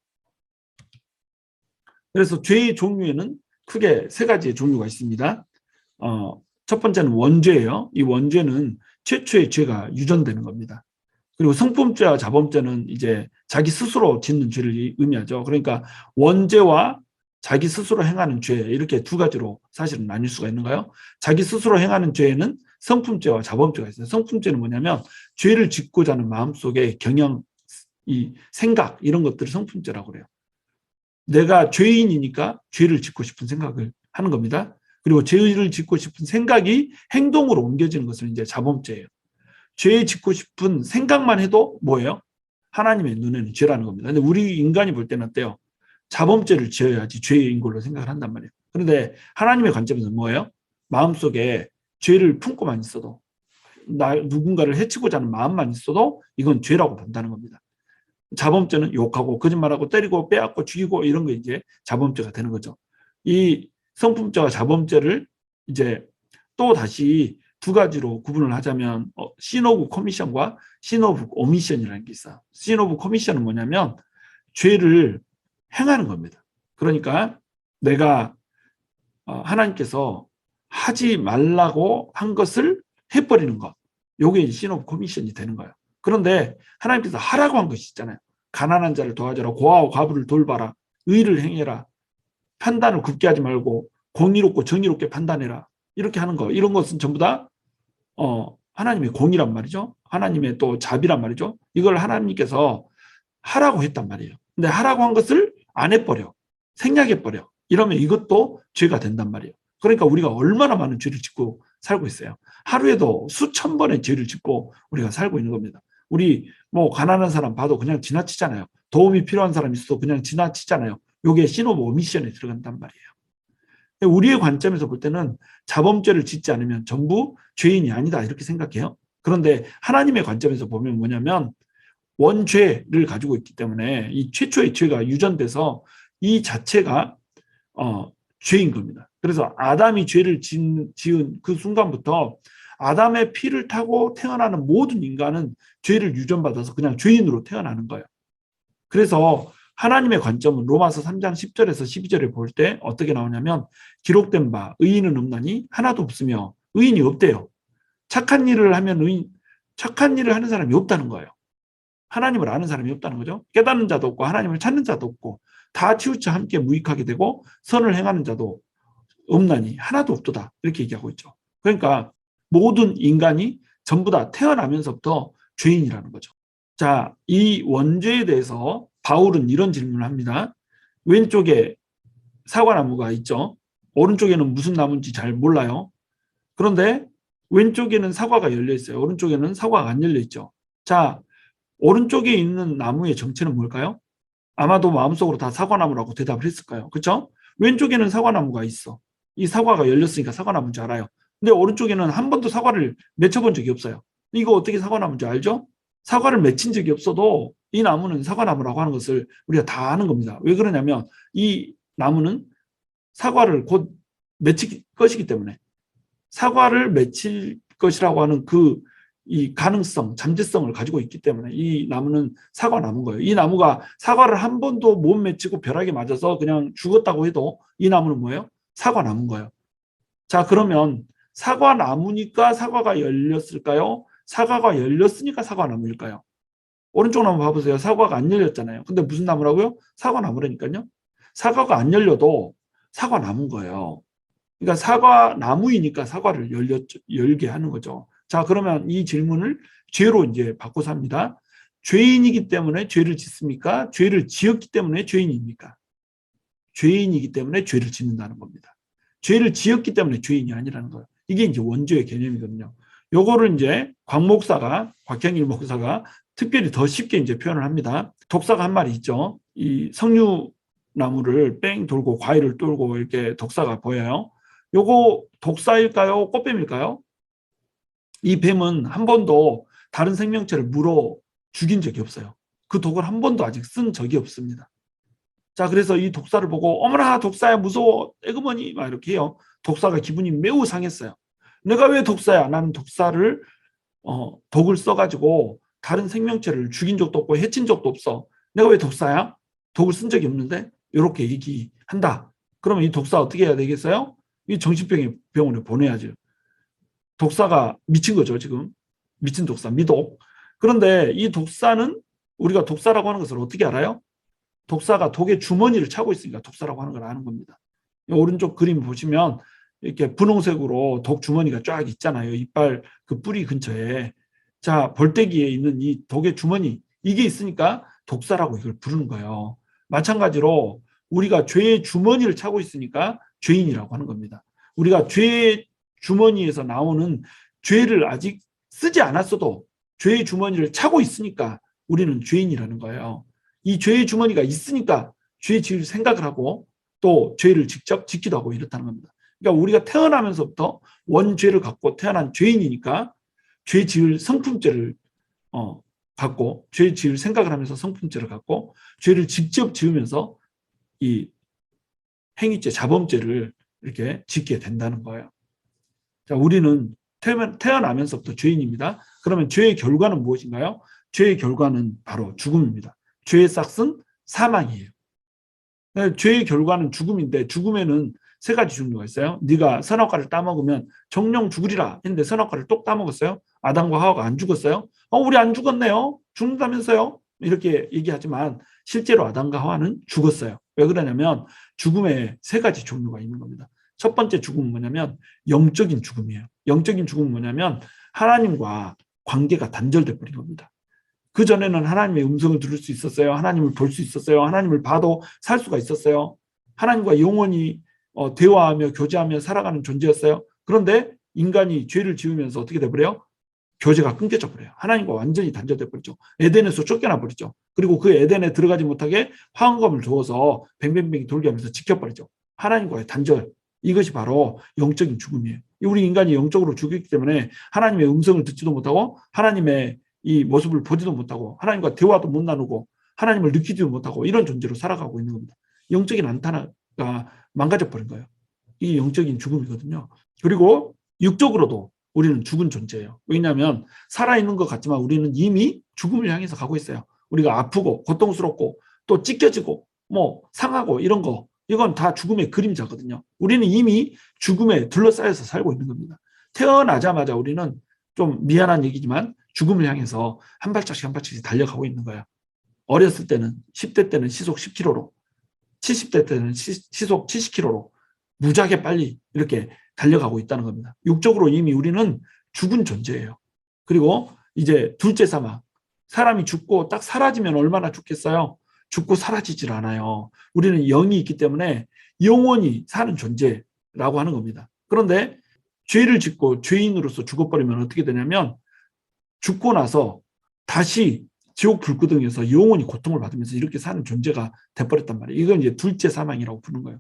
그래서 죄의 종류에는 크게 세 가지의 종류가 있습니다. 첫 번째는 원죄예요. 이 원죄는 최초의 죄가 유전되는 겁니다. 그리고 성품죄와 자범죄는 이제 자기 스스로 짓는 죄를 의미하죠. 그러니까 원죄와 자기 스스로 행하는 죄, 이렇게 두 가지로 사실은 나뉠 수가 있는가요? 자기 스스로 행하는 죄에는 성품죄와 자범죄가 있어요. 성품죄는 뭐냐면 죄를 짓고자 하는 마음속의 경영, 이 생각, 이런 것들을 성품죄라고 그래요. 내가 죄인이니까 죄를 짓고 싶은 생각을 하는 겁니다. 그리고 죄를 짓고 싶은 생각이 행동으로 옮겨지는 것은 이제 자범죄예요. 죄 짓고 싶은 생각만 해도 뭐예요? 하나님의 눈에는 죄라는 겁니다. 근데 우리 인간이 볼 때는 어때요? 자범죄를 지어야지 죄인 걸로 생각을 한단 말이에요. 그런데 하나님의 관점에서는 뭐예요? 마음속에 죄를 품고만 있어도, 누군가를 해치고자 하는 마음만 있어도 이건 죄라고 본다는 겁니다. 자범죄는 욕하고 거짓말하고 때리고 빼앗고 죽이고 이런 게 이제 자범죄가 되는 거죠. 이 성품죄와 자범죄를 이제 또 다시 두 가지로 구분을 하자면 sin of commission과 sin of omission이라는 게 있어요. sin of commission은 뭐냐면 죄를 행하는 겁니다. 그러니까 내가 하나님께서 하지 말라고 한 것을 해버리는 것, 이게 sin of commission이 되는 거예요. 그런데 하나님께서 하라고 한 것이 있잖아요. 가난한 자를 도와줘라, 고아와 과부를 돌봐라, 의를 행해라, 판단을 굽게 하지 말고 공의롭고 정의롭게 판단해라, 이렇게 하는 거, 이런 것은 전부 다 하나님의 공이란 말이죠. 하나님의 또 자비란 말이죠. 이걸 하나님께서 하라고 했단 말이에요. 근데 하라고 한 것을 안 해버려, 생략해버려, 이러면 이것도 죄가 된단 말이에요. 그러니까 우리가 얼마나 많은 죄를 짓고 살고 있어요. 하루에도 수천 번의 죄를 짓고 우리가 살고 있는 겁니다. 우리 뭐 가난한 사람 봐도 그냥 지나치잖아요. 도움이 필요한 사람 있어도 그냥 지나치잖아요. 이게 sin of omission에 들어간단 말이에요. 우리의 관점에서 볼 때는 자범죄를 짓지 않으면 전부 죄인이 아니다, 이렇게 생각해요. 그런데 하나님의 관점에서 보면 뭐냐면 원죄를 가지고 있기 때문에 이 최초의 죄가 유전돼서 이 자체가 죄인 겁니다. 그래서 아담이 죄를 지은 그 순간부터 아담의 피를 타고 태어나는 모든 인간은 죄를 유전받아서 그냥 죄인으로 태어나는 거예요. 그래서 하나님의 관점은 로마서 3장 10절에서 12절에 볼 때 어떻게 나오냐면, 기록된 바 의인은 없나니 하나도 없으며 의인이 없대요. 착한 일을 하면 착한 일을 하는 사람이 없다는 거예요. 하나님을 아는 사람이 없다는 거죠. 깨닫는 자도 없고 하나님을 찾는 자도 없고 다 치우쳐 함께 무익하게 되고 선을 행하는 자도 없나니 하나도 없도다, 이렇게 얘기하고 있죠. 그러니까 모든 인간이 전부 다 태어나면서부터 죄인이라는 거죠. 자, 이 원죄에 대해서 바울은 이런 질문을 합니다. 왼쪽에 사과나무가 있죠. 오른쪽에는 무슨 나무인지 잘 몰라요. 그런데 왼쪽에는 사과가 열려 있어요. 오른쪽에는 사과가 안 열려 있죠. 자, 오른쪽에 있는 나무의 정체는 뭘까요? 아마도 마음속으로 다 사과나무라고 대답을 했을까요? 그렇죠? 왼쪽에는 사과나무가 있어. 이 사과가 열렸으니까 사과나무인 줄 알아요. 근데 오른쪽에는 한 번도 사과를 맺혀본 적이 없어요. 이거 어떻게 사과나무인 줄 알죠? 사과를 맺힌 적이 없어도 이 나무는 사과나무라고 하는 것을 우리가 다 아는 겁니다. 왜 그러냐면 이 나무는 사과를 곧 맺힐 것이기 때문에, 사과를 맺힐 것이라고 하는 이 가능성, 잠재성을 가지고 있기 때문에 이 나무는 사과나무인 거예요. 이 나무가 사과를 한 번도 못 맺히고 벼락에 맞아서 그냥 죽었다고 해도 이 나무는 뭐예요? 사과나무인 거예요. 자, 그러면 사과나무니까 사과가 열렸을까요? 사과가 열렸으니까 사과나무일까요? 오른쪽 나무 봐보세요. 사과가 안 열렸잖아요. 근데 무슨 나무라고요? 사과나무라니까요. 사과가 안 열려도 사과나무인 거예요. 그러니까 사과나무이니까 사과를 열게 하는 거죠. 자, 그러면 이 질문을 죄로 이제 바꿔서 합니다. 죄인이기 때문에 죄를 짓습니까? 죄를 지었기 때문에 죄인입니까? 죄인이기 때문에 죄를 짓는다는 겁니다. 죄를 지었기 때문에 죄인이 아니라는 거예요. 이게 이제 원죄의 개념이거든요. 요거를 이제 곽형일 목사가 특별히 더 쉽게 이제 표현을 합니다. 독사가 한 마리 있죠. 이 석류나무를 뺑 돌고 과일을 뚫고 이렇게 독사가 보여요. 요거 독사일까요? 꽃뱀일까요? 이 뱀은 한 번도 다른 생명체를 물어 죽인 적이 없어요. 그 독을 한 번도 아직 쓴 적이 없습니다. 자, 그래서 이 독사를 보고 어머나 독사야 무서워 에그머니 막 이렇게 해요. 독사가 기분이 매우 상했어요. 내가 왜 독사야? 나는 독사를 독을 써가지고 다른 생명체를 죽인 적도 없고 해친 적도 없어. 내가 왜 독사야? 독을 쓴 적이 없는데 이렇게 얘기한다. 그러면 이 독사 어떻게 해야 되겠어요? 이 정신병원에 보내야죠. 독사가 미친 거죠, 지금. 미친 독사, 미독. 그런데 이 독사는 우리가 독사라고 하는 것을 어떻게 알아요? 독사가 독의 주머니를 차고 있으니까 독사라고 하는 걸 아는 겁니다. 오른쪽 그림 보시면 이렇게 분홍색으로 독 주머니가 쫙 있잖아요. 이빨 그 뿌리 근처에. 자, 벌떼기에 있는 이 독의 주머니, 이게 있으니까 독사라고 이걸 부르는 거예요. 마찬가지로 우리가 죄의 주머니를 차고 있으니까 죄인이라고 하는 겁니다. 우리가 죄의 주머니에서 나오는 죄를 아직 쓰지 않았어도 죄의 주머니를 차고 있으니까 우리는 죄인이라는 거예요. 이 죄의 주머니가 있으니까 죄 지을 생각을 하고 또 죄를 직접 짓기도 하고 이렇다는 겁니다. 그러니까 우리가 태어나면서부터 원죄를 갖고 태어난 죄인이니까 죄 지을 성품죄를 갖고 죄 지을 생각을 하면서 성품죄를 갖고 죄를 직접 지으면서 이 행위죄, 자범죄를 이렇게 짓게 된다는 거예요. 자, 우리는 태어나면서부터 죄인입니다. 그러면 죄의 결과는 무엇인가요? 죄의 결과는 바로 죽음입니다. 죄의 싹은 사망이에요. 죄의 결과는 죽음인데 죽음에는 세 가지 종류가 있어요. 네가 선악과를 따먹으면 정령 죽으리라 했는데 선악과를 똑 따먹었어요. 아담과 하와가 안 죽었어요. 우리 안 죽었네요. 죽는다면서요. 이렇게 얘기하지만 실제로 아담과 하와는 죽었어요. 왜 그러냐면 죽음에 세 가지 종류가 있는 겁니다. 첫 번째 죽음은 뭐냐면 영적인 죽음이에요. 영적인 죽음은 뭐냐면 하나님과 관계가 단절돼 버린 겁니다. 그전에는 하나님의 음성을 들을 수 있었어요. 하나님을 볼 수 있었어요. 하나님을 봐도 살 수가 있었어요. 하나님과 영원히 대화하며 교제하며 살아가는 존재였어요. 그런데 인간이 죄를 지으면서 어떻게 돼버려요? 교제가 끊겨져 버려요. 하나님과 완전히 단절돼 버리죠. 에덴에서 쫓겨나 버리죠. 그리고 그 에덴에 들어가지 못하게 화환검을 주어서 뱅뱅뱅 돌게 하면서 지켜버리죠. 하나님과의 단절. 이것이 바로 영적인 죽음이에요. 우리 인간이 영적으로 죽였기 때문에 하나님의 음성을 듣지도 못하고 하나님의 이 모습을 보지도 못하고 하나님과 대화도 못 나누고 하나님을 느끼지도 못하고 이런 존재로 살아가고 있는 겁니다. 영적인 안타가 망가져버린 거예요. 이 영적인 죽음이거든요. 그리고 육적으로도 우리는 죽은 존재예요. 왜냐하면 살아있는 것 같지만 우리는 이미 죽음을 향해서 가고 있어요. 우리가 아프고 고통스럽고 또 찢겨지고 뭐 상하고 이런 거, 이건 다 죽음의 그림자거든요. 우리는 이미 죽음에 둘러싸여서 살고 있는 겁니다. 태어나자마자 우리는 좀 미안한 얘기지만 죽음을 향해서 한 발짝씩 한 발짝씩 달려가고 있는 거야. 어렸을 때는 10대 때는 시속 10km로 70대 때는 시속 70km로 무지하게 빨리 이렇게 달려가고 있다는 겁니다. 육적으로 이미 우리는 죽은 존재예요. 그리고 이제 둘째 사망. 사람이 죽고 딱 사라지면 얼마나 죽겠어요? 죽고 사라지질 않아요. 우리는 영이 있기 때문에 영원히 사는 존재라고 하는 겁니다. 그런데 죄를 짓고 죄인으로서 죽어버리면 어떻게 되냐면 죽고 나서 다시 지옥 불구덩이에서 영원히 고통을 받으면서 이렇게 사는 존재가 돼버렸단 말이에요. 이건 이제 둘째 사망이라고 부르는 거예요.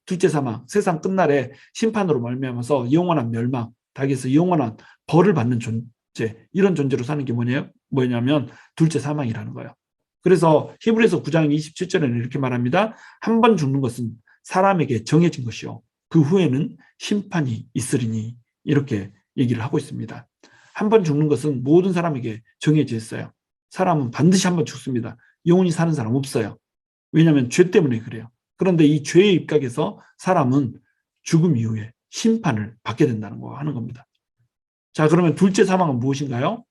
둘째 사망, 세상 끝날에 심판으로 말미암아서 영원한 멸망, 닭에서 영원한 벌을 받는 존재, 이런 존재로 사는 게 뭐냐면 둘째 사망이라는 거예요. 그래서 히브리서 9장 27절에는 이렇게 말합니다. 한 번 죽는 것은 사람에게 정해진 것이요. 그 후에는 심판이 있으리니, 이렇게 얘기를 하고 있습니다. 한 번 죽는 것은 모든 사람에게 정해져 있어요. 사람은 반드시 한 번 죽습니다. 영원히 사는 사람 없어요. 왜냐하면 죄 때문에 그래요. 그런데 이 죄의 입각에서 사람은 죽음 이후에 심판을 받게 된다는 거 하는 겁니다. 자, 그러면 둘째 사망은 무엇인가요?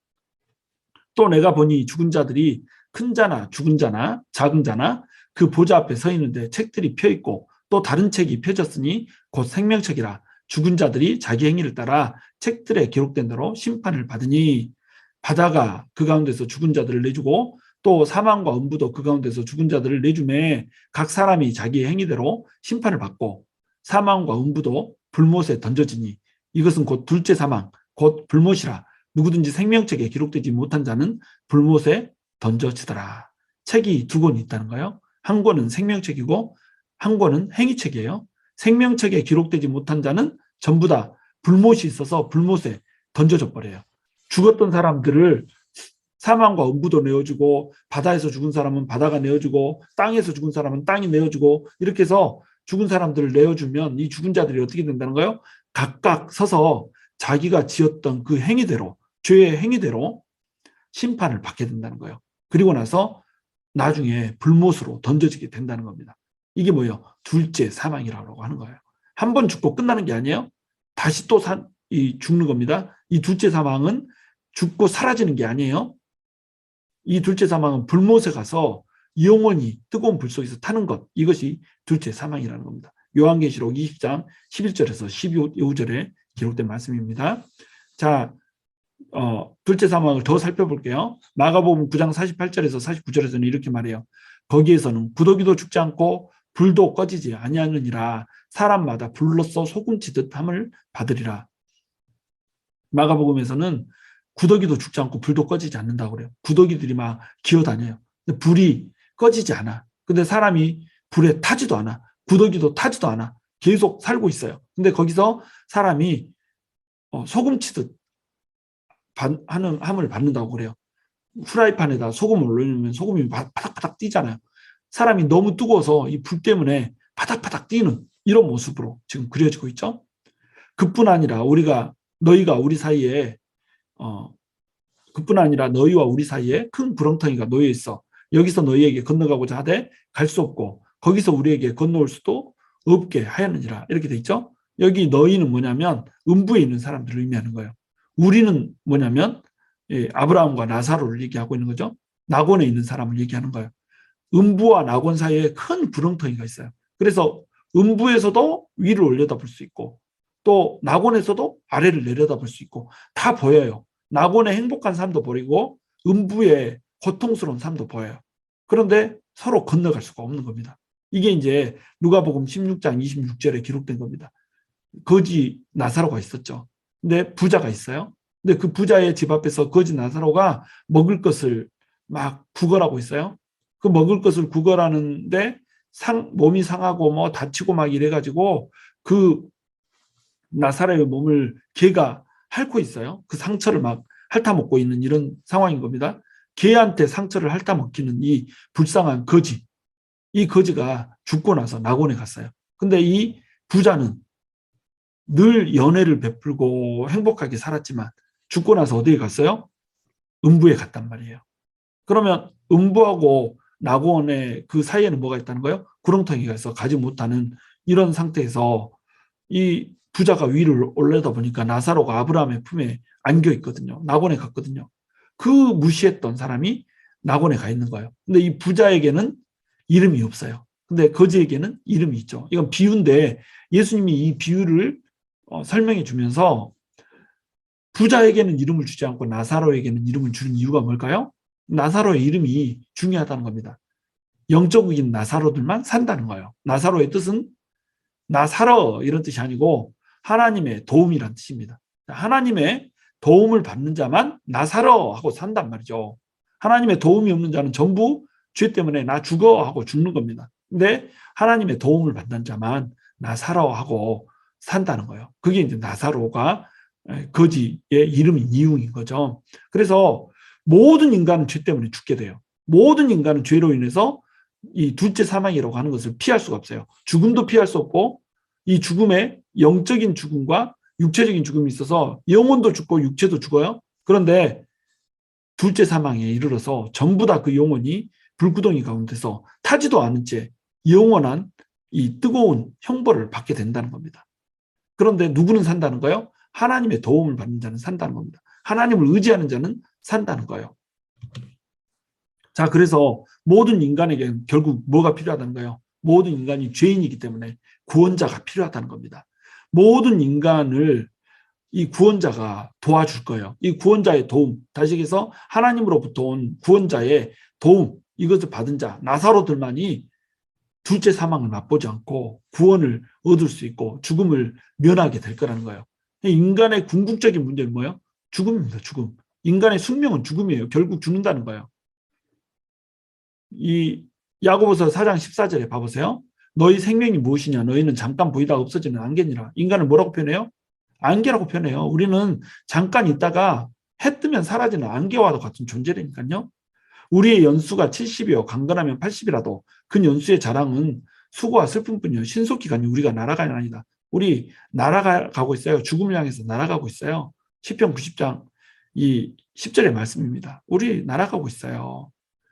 또 내가 보니 죽은 자들이 큰 자나 죽은 자나 작은 자나 그 보좌 앞에 서 있는데 책들이 펴 있고 또 다른 책이 펴졌으니 곧 생명책이라. 죽은 자들이 자기 행위를 따라 책들에 기록된 대로 심판을 받으니, 바다가 그 가운데서 죽은 자들을 내주고 또 사망과 음부도 그 가운데서 죽은 자들을 내주매 각 사람이 자기의 행위대로 심판을 받고 사망과 음부도 불못에 던져지니 이것은 곧 둘째 사망 곧 불못이라. 누구든지 생명책에 기록되지 못한 자는 불못에 던져지더라. 책이 두 권이 있다는 거예요. 한 권은 생명책이고 한 권은 행위책이에요. 생명책에 기록되지 못한 자는 전부 다 불못이 있어서 불못에 던져져 버려요. 죽었던 사람들을 사망과 음부도 내어주고, 바다에서 죽은 사람은 바다가 내어주고, 땅에서 죽은 사람은 땅이 내어주고, 이렇게 해서 죽은 사람들을 내어주면 이 죽은 자들이 어떻게 된다는 거예요? 각각 서서 자기가 지었던 그 행위대로, 죄의 행위대로 심판을 받게 된다는 거예요. 그리고 나서 나중에 불못으로 던져지게 된다는 겁니다. 이게 뭐예요? 둘째 사망이라고 하는 거예요. 한 번 죽고 끝나는 게 아니에요. 다시 또 죽는 겁니다. 이 둘째 사망은 죽고 사라지는 게 아니에요. 이 둘째 사망은 불못에 가서 영원히 뜨거운 불 속에서 타는 것, 이것이 둘째 사망이라는 겁니다. 요한계시록 20장 11절에서 12절에 기록된 말씀입니다. 자, 둘째 사망을 더 살펴볼게요. 마가복음 9장 48절에서 49절에서는 이렇게 말해요. 거기에서는 구더기도 죽지 않고 불도 꺼지지 아니하느니라. 사람마다 불로써 소금치듯 함을 받으리라. 마가복음에서는 구더기도 죽지 않고 불도 꺼지지 않는다고 그래요. 구더기들이 막 기어다녀요. 근데 불이 꺼지지 않아. 근데 사람이 불에 타지도 않아. 구더기도 타지도 않아. 계속 살고 있어요. 근데 거기서 사람이 소금치듯 하는 함을 받는다고 그래요. 후라이팬에다 소금을 올려놓으면 소금이 바닥바닥 뛰잖아요. 사람이 너무 뜨거워서 이 불 때문에 바닥바닥 뛰는 이런 모습으로 지금 그려지고 있죠. 그뿐 아니라 너희가 우리 사이에 그뿐 아니라 너희와 우리 사이에 큰 구렁텅이가 놓여 있어. 여기서 너희에게 건너가고자 하되 갈 수 없고 거기서 우리에게 건너올 수도 없게 하였느니라. 이렇게 돼 있죠. 여기 너희는 뭐냐면 음부에 있는 사람들을 의미하는 거예요. 우리는 뭐냐면 아브라함과 나사로를 얘기하고 있는 거죠. 낙원에 있는 사람을 얘기하는 거예요. 음부와 낙원 사이에 큰 구렁텅이가 있어요. 그래서 음부에서도 위를 올려다볼 수 있고 또 낙원에서도 아래를 내려다볼 수 있고 다 보여요. 낙원의 행복한 삶도 보이고 음부의 고통스러운 삶도 보여요. 그런데 서로 건너갈 수가 없는 겁니다. 이게 이제 누가복음 16장 26절에 기록된 겁니다. 거지 나사로가 있었죠. 근데 부자가 있어요. 근데 그 부자의 집 앞에서 거지 나사로가 먹을 것을 막 구걸하고 있어요. 그 먹을 것을 구걸하는데 몸이 상하고 뭐 다치고 막 이래가지고 그 나사로의 몸을 개가 핥고 있어요. 그 상처를 막 핥아먹고 있는 이런 상황인 겁니다. 개한테 상처를 핥아먹히는 이 불쌍한 거지. 이 거지가 죽고 나서 낙원에 갔어요. 근데 이 부자는 늘 연애를 베풀고 행복하게 살았지만 죽고 나서 어디에 갔어요? 음부에 갔단 말이에요. 그러면 음부하고 낙원의 그 사이에는 뭐가 있다는 거예요? 구렁텅이가 있어 가지 못하는 이런 상태에서 이 부자가 위를 올려다 보니까 나사로가 아브라함의 품에 안겨 있거든요. 낙원에 갔거든요. 그 무시했던 사람이 낙원에 가 있는 거예요. 근데 이 부자에게는 이름이 없어요. 근데 거지에게는 이름이 있죠. 이건 비유인데 예수님이 이 비유를 설명해 주면서 부자에게는 이름을 주지 않고 나사로에게는 이름을 주는 이유가 뭘까요? 나사로의 이름이 중요하다는 겁니다. 영적인 나사로들만 산다는 거예요. 나사로의 뜻은 나사로 이런 뜻이 아니고 하나님의 도움이란 뜻입니다. 하나님의 도움을 받는 자만 나사로 하고 산단 말이죠. 하나님의 도움이 없는 자는 전부 죄 때문에 나 죽어 하고 죽는 겁니다. 근데 하나님의 도움을 받는 자만 나사로 하고 산다는 거예요. 그게 이제 나사로가 거지의 이름인 이유인 거죠. 그래서 모든 인간은 죄 때문에 죽게 돼요. 모든 인간은 죄로 인해서 이 둘째 사망이라고 하는 것을 피할 수가 없어요. 죽음도 피할 수 없고 이 죽음에 영적인 죽음과 육체적인 죽음이 있어서 영혼도 죽고 육체도 죽어요. 그런데 둘째 사망에 이르러서 전부 다 그 영혼이 불구덩이 가운데서 타지도 않은 채 영원한 이 뜨거운 형벌을 받게 된다는 겁니다. 그런데 누구는 산다는 거예요? 하나님의 도움을 받는 자는 산다는 겁니다. 하나님을 의지하는 자는 산다는 거예요. 자, 그래서 모든 인간에게 결국 뭐가 필요하다는 거예요? 모든 인간이 죄인이기 때문에 구원자가 필요하다는 겁니다. 모든 인간을 이 구원자가 도와줄 거예요. 이 구원자의 도움, 다시 얘기해서 하나님으로부터 온 구원자의 도움, 이것을 받은 자, 나사로들만이 둘째 사망을 맛보지 않고 구원을 얻을 수 있고 죽음을 면하게 될 거라는 거예요. 인간의 궁극적인 문제는 뭐예요? 죽음입니다. 죽음. 인간의 숙명은 죽음이에요. 결국 죽는다는 거예요. 이 야고보서 4장 14절에 봐보세요. 너희 생명이 무엇이냐? 너희는 잠깐 보이다가 없어지는 안개니라. 인간을 뭐라고 표현해요? 안개라고 표현해요. 우리는 잠깐 있다가 해 뜨면 사라지는 안개와도 같은 존재라니까요. 우리의 연수가 70이요 강건하면 80이라도 그 연수의 자랑은 수고와 슬픔뿐이요 신속히 가니 우리가 날아가는 아니다. 우리 날아가고 있어요. 죽음을 향해서 날아가고 있어요. 시편 90장 이 10절의 말씀입니다. 우리 날아가고 있어요.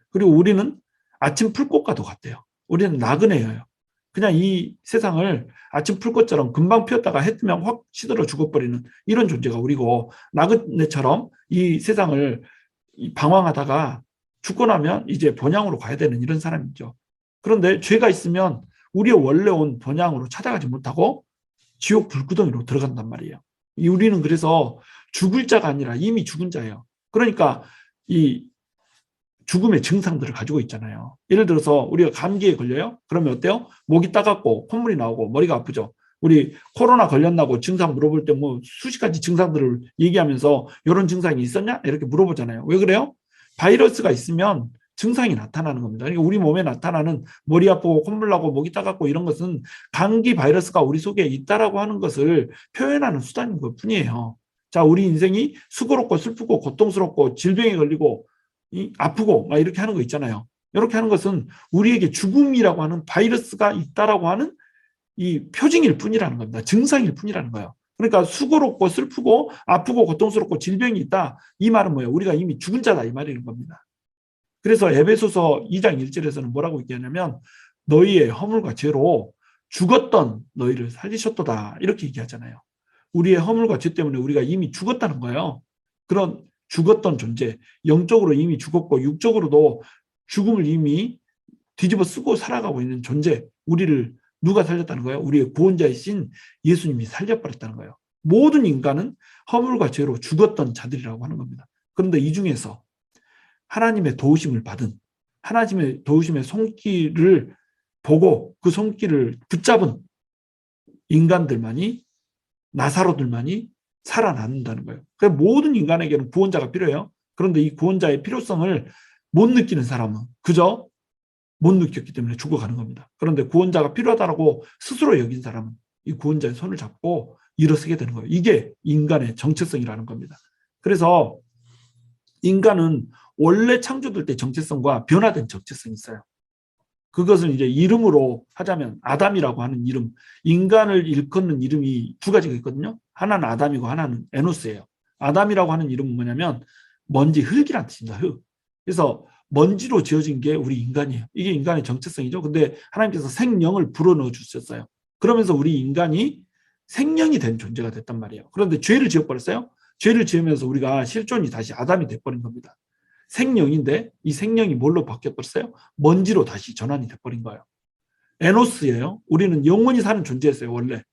그리고 우리는 아침 풀꽃과도 같대요. 우리는 나그네예요. 그냥 이 세상을 아침 풀꽃처럼 금방 피었다가 해 뜨면 확 시들어 죽어버리는 이런 존재가 우리고, 나그네처럼 이 세상을 방황하다가 죽고 나면 이제 본향으로 가야 되는 이런 사람이죠. 그런데 죄가 있으면 우리의 원래 온 본향으로 찾아가지 못하고 지옥 불구덩이로 들어간단 말이에요. 우리는 그래서 죽을 자가 아니라 이미 죽은 자예요. 그러니까 이 죽음의 증상들을 가지고 있잖아요. 예를 들어서 우리가 감기에 걸려요? 그러면 어때요? 목이 따갑고 콧물이 나오고 머리가 아프죠. 우리 코로나 걸렸나고 증상 물어볼 때 뭐 수십 가지 증상들을 얘기하면서 이런 증상이 있었냐? 이렇게 물어보잖아요. 왜 그래요? 바이러스가 있으면 증상이 나타나는 겁니다. 그러니까 우리 몸에 나타나는 머리 아프고 콧물 나고 목이 따갑고 이런 것은 감기 바이러스가 우리 속에 있다라고 하는 것을 표현하는 수단인 것 뿐이에요. 자, 우리 인생이 수고롭고 슬프고 고통스럽고 질병에 걸리고 아프고 막 이렇게 하는 거 있잖아요. 이렇게 하는 것은 우리에게 죽음이라고 하는 바이러스가 있다라고 하는 이 표징일 뿐이라는 겁니다. 증상일 뿐이라는 거예요. 그러니까 수고롭고 슬프고 아프고 고통스럽고 질병이 있다. 이 말은 뭐예요? 우리가 이미 죽은 자다 이 말인 겁니다. 그래서 에베소서 2장 1절에서는 뭐라고 얘기하냐면 너희의 허물과 죄로 죽었던 너희를 살리셨도다 이렇게 얘기하잖아요. 우리의 허물과 죄 때문에 우리가 이미 죽었다는 거예요. 그런 죽었던 존재, 영적으로 이미 죽었고 육적으로도 죽음을 이미 뒤집어 쓰고 살아가고 있는 존재, 우리를 누가 살렸다는 거예요? 우리의 구원자이신 예수님이 살려버렸다는 거예요. 모든 인간은 허물과 죄로 죽었던 자들이라고 하는 겁니다. 그런데 이 중에서 하나님의 도우심을 받은, 하나님의 도우심의 손길을 보고 그 손길을 붙잡은 인간들만이, 나사로들만이 살아남는다는 거예요. 그러니까 모든 인간에게는 구원자가 필요해요. 그런데 이 구원자의 필요성을 못 느끼는 사람은 그저 못 느꼈기 때문에 죽어가는 겁니다. 그런데 구원자가 필요하다고 스스로 여긴 사람은 이 구원자의 손을 잡고 일어서게 되는 거예요. 이게 인간의 정체성이라는 겁니다. 그래서 인간은 원래 창조될 때 정체성과 변화된 정체성이 있어요. 그것을 이제 이름으로 하자면 아담이라고 하는 이름, 인간을 일컫는 이름이 두 가지가 있거든요. 하나는 아담이고 하나는 에노스예요. 아담이라고 하는 이름은 뭐냐면 먼지, 흙이란 뜻입니다. 흙. 그래서 먼지로 지어진 게 우리 인간이에요. 이게 인간의 정체성이죠. 근데 하나님께서 생명을 불어넣어 주셨어요. 그러면서 우리 인간이 생명이 된 존재가 됐단 말이에요. 그런데 죄를 지어버렸어요. 죄를 지으면서 우리가 실존이 다시 아담이 돼버린 겁니다. 생명인데 이 생명이 뭘로 바뀌어버렸어요? 먼지로 다시 전환이 돼버린 거예요. 에노스예요. 우리는 영원히 사는 존재였어요. 원래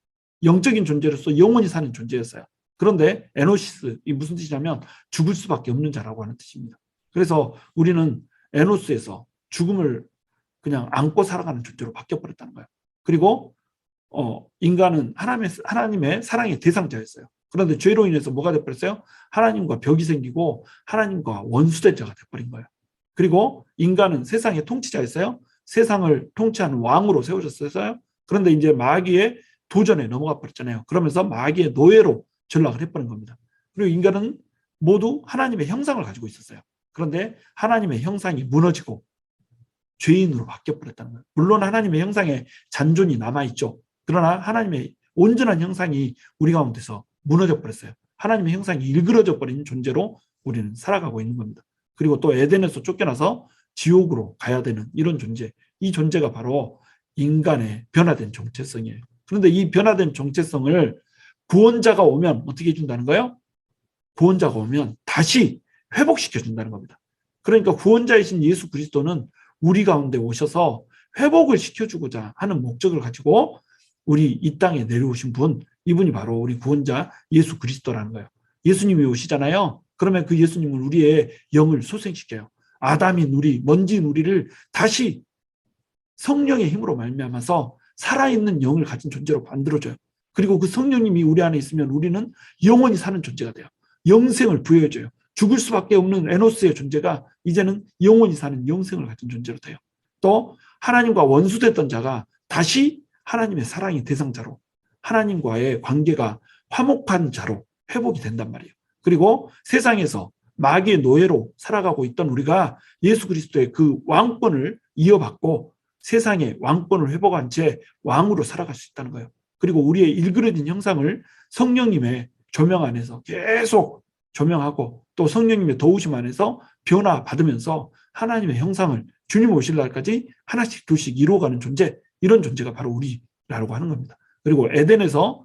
영적인 존재로서 영원히 사는 존재였어요. 그런데 에노시스, 이 무슨 뜻이냐면 죽을 수밖에 없는 자라고 하는 뜻입니다. 그래서 우리는 에노스에서 죽음을 그냥 안고 살아가는 존재로 바뀌어버렸다는 거예요. 그리고 인간은 하나님의 사랑의 대상자였어요. 그런데 죄로 인해서 뭐가 돼버렸어요? 하나님과 벽이 생기고 하나님과 원수된 자가 돼버린 거예요. 그리고 인간은 세상의 통치자였어요. 세상을 통치하는 왕으로 세워졌어요. 그런데 이제 마귀의 도전에 넘어가 버렸잖아요. 그러면서 마귀의 노예로 전락을 해버린 겁니다. 그리고 인간은 모두 하나님의 형상을 가지고 있었어요. 그런데 하나님의 형상이 무너지고 죄인으로 바뀌어버렸다는 거예요. 물론 하나님의 형상에 잔존이 남아있죠. 그러나 하나님의 온전한 형상이 우리 가운데서 무너져 버렸어요. 하나님의 형상이 일그러져 버린 존재로 우리는 살아가고 있는 겁니다. 그리고 또 에덴에서 쫓겨나서 지옥으로 가야 되는 이런 존재, 이 존재가 바로 인간의 변화된 정체성이에요. 그런데 이 변화된 정체성을 구원자가 오면 어떻게 해준다는 거예요? 구원자가 오면 다시 회복시켜준다는 겁니다. 그러니까 구원자이신 예수 그리스도는 우리 가운데 오셔서 회복을 시켜주고자 하는 목적을 가지고 우리 이 땅에 내려오신 분, 이분이 바로 우리 구원자 예수 그리스도라는 거예요. 예수님이 오시잖아요. 그러면 그 예수님은 우리의 영을 소생시켜요. 아담인 우리, 먼지인 우리를 다시 성령의 힘으로 말미암아서 살아있는 영을 가진 존재로 만들어줘요. 그리고 그 성령님이 우리 안에 있으면 우리는 영원히 사는 존재가 돼요. 영생을 부여해줘요. 죽을 수밖에 없는 에노스의 존재가 이제는 영원히 사는 영생을 가진 존재로 돼요. 또 하나님과 원수됐던 자가 다시 하나님의 사랑의 대상자로, 하나님과의 관계가 화목한 자로 회복이 된단 말이에요. 그리고 세상에서 마귀의 노예로 살아가고 있던 우리가 예수 그리스도의 그 왕권을 이어받고 세상의 왕권을 회복한 채 왕으로 살아갈 수 있다는 거예요. 그리고 우리의 일그러진 형상을 성령님의 조명 안에서 계속 조명하고 또 성령님의 도우심 안에서 변화받으면서 하나님의 형상을 주님 오실 날까지 하나씩 둘씩 이루어가는 존재, 이런 존재가 바로 우리라고 하는 겁니다. 그리고 에덴에서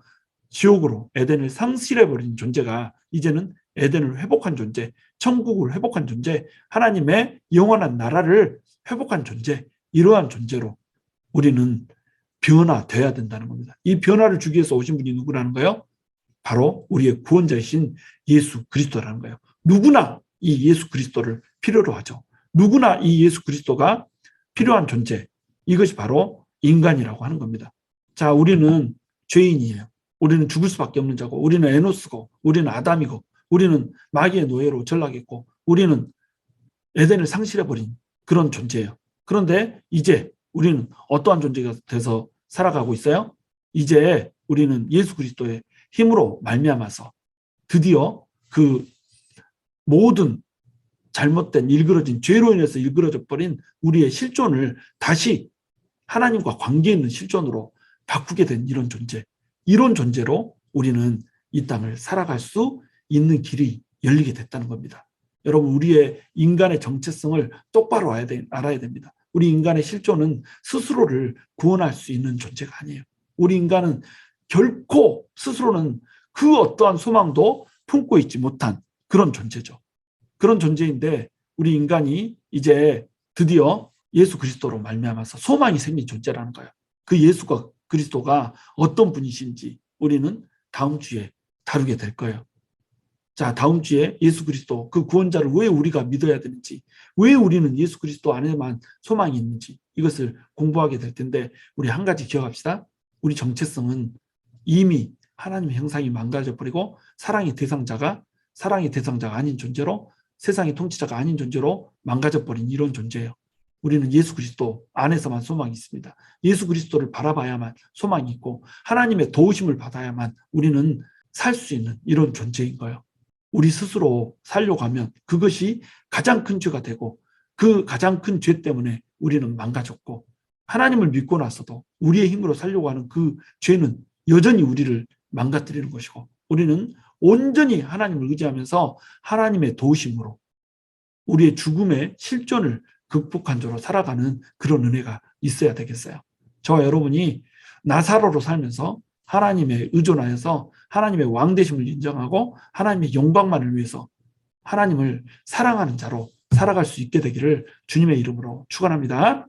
지옥으로 에덴을 상실해버린 존재가 이제는 에덴을 회복한 존재, 천국을 회복한 존재, 하나님의 영원한 나라를 회복한 존재, 이러한 존재로 우리는 변화돼야 된다는 겁니다. 이 변화를 주기 위해서 오신 분이 누구라는 거예요? 바로 우리의 구원자이신 예수 그리스도라는 거예요. 누구나 이 예수 그리스도를 필요로 하죠. 누구나 이 예수 그리스도가 필요한 존재, 이것이 바로 인간이라고 하는 겁니다. 자, 우리는 죄인이에요. 우리는 죽을 수밖에 없는 자고, 우리는 에노스고, 우리는 아담이고, 우리는 마귀의 노예로 전락했고, 우리는 에덴을 상실해버린 그런 존재예요. 그런데 이제 우리는 어떠한 존재가 돼서 살아가고 있어요? 이제 우리는 예수 그리스도의 힘으로 말미암아서 드디어 그 모든 잘못된 일그러진 죄로 인해서 일그러져 버린 우리의 실존을 다시 하나님과 관계 있는 실존으로 바꾸게 된 이런 존재, 이런 존재로 우리는 이 땅을 살아갈 수 있는 길이 열리게 됐다는 겁니다. 여러분, 우리의 인간의 정체성을 똑바로 알아야 됩니다. 우리 인간의 실존은 스스로를 구원할 수 있는 존재가 아니에요. 우리 인간은 결코 스스로는 그 어떠한 소망도 품고 있지 못한 그런 존재죠. 그런 존재인데 우리 인간이 이제 드디어 예수 그리스도로 말미암아서 소망이 생긴 존재라는 거예요. 그 예수가 그리스도가 어떤 분이신지 우리는 다음 주에 다루게 될 거예요. 자, 다음 주에 예수 그리스도 그 구원자를 왜 우리가 믿어야 되는지, 왜 우리는 예수 그리스도 안에만 소망이 있는지 이것을 공부하게 될 텐데, 우리 한 가지 기억합시다. 우리 정체성은 이미 하나님의 형상이 망가져 버리고 사랑의 대상자가 아닌 존재로, 세상의 통치자가 아닌 존재로 망가져 버린 이런 존재예요. 우리는 예수 그리스도 안에서만 소망이 있습니다. 예수 그리스도를 바라봐야만 소망이 있고 하나님의 도우심을 받아야만 우리는 살 수 있는 이런 존재인 거예요. 우리 스스로 살려고 하면 그것이 가장 큰 죄가 되고, 그 가장 큰 죄 때문에 우리는 망가졌고, 하나님을 믿고 나서도 우리의 힘으로 살려고 하는 그 죄는 여전히 우리를 망가뜨리는 것이고, 우리는 온전히 하나님을 의지하면서 하나님의 도우심으로 우리의 죽음의 실존을 극복한 자로 살아가는 그런 은혜가 있어야 되겠어요. 저와 여러분이 나사로로 살면서 하나님의 의존하여서 하나님의 왕되심을 인정하고 하나님의 영광만을 위해서 하나님을 사랑하는 자로 살아갈 수 있게 되기를 주님의 이름으로 축원합니다.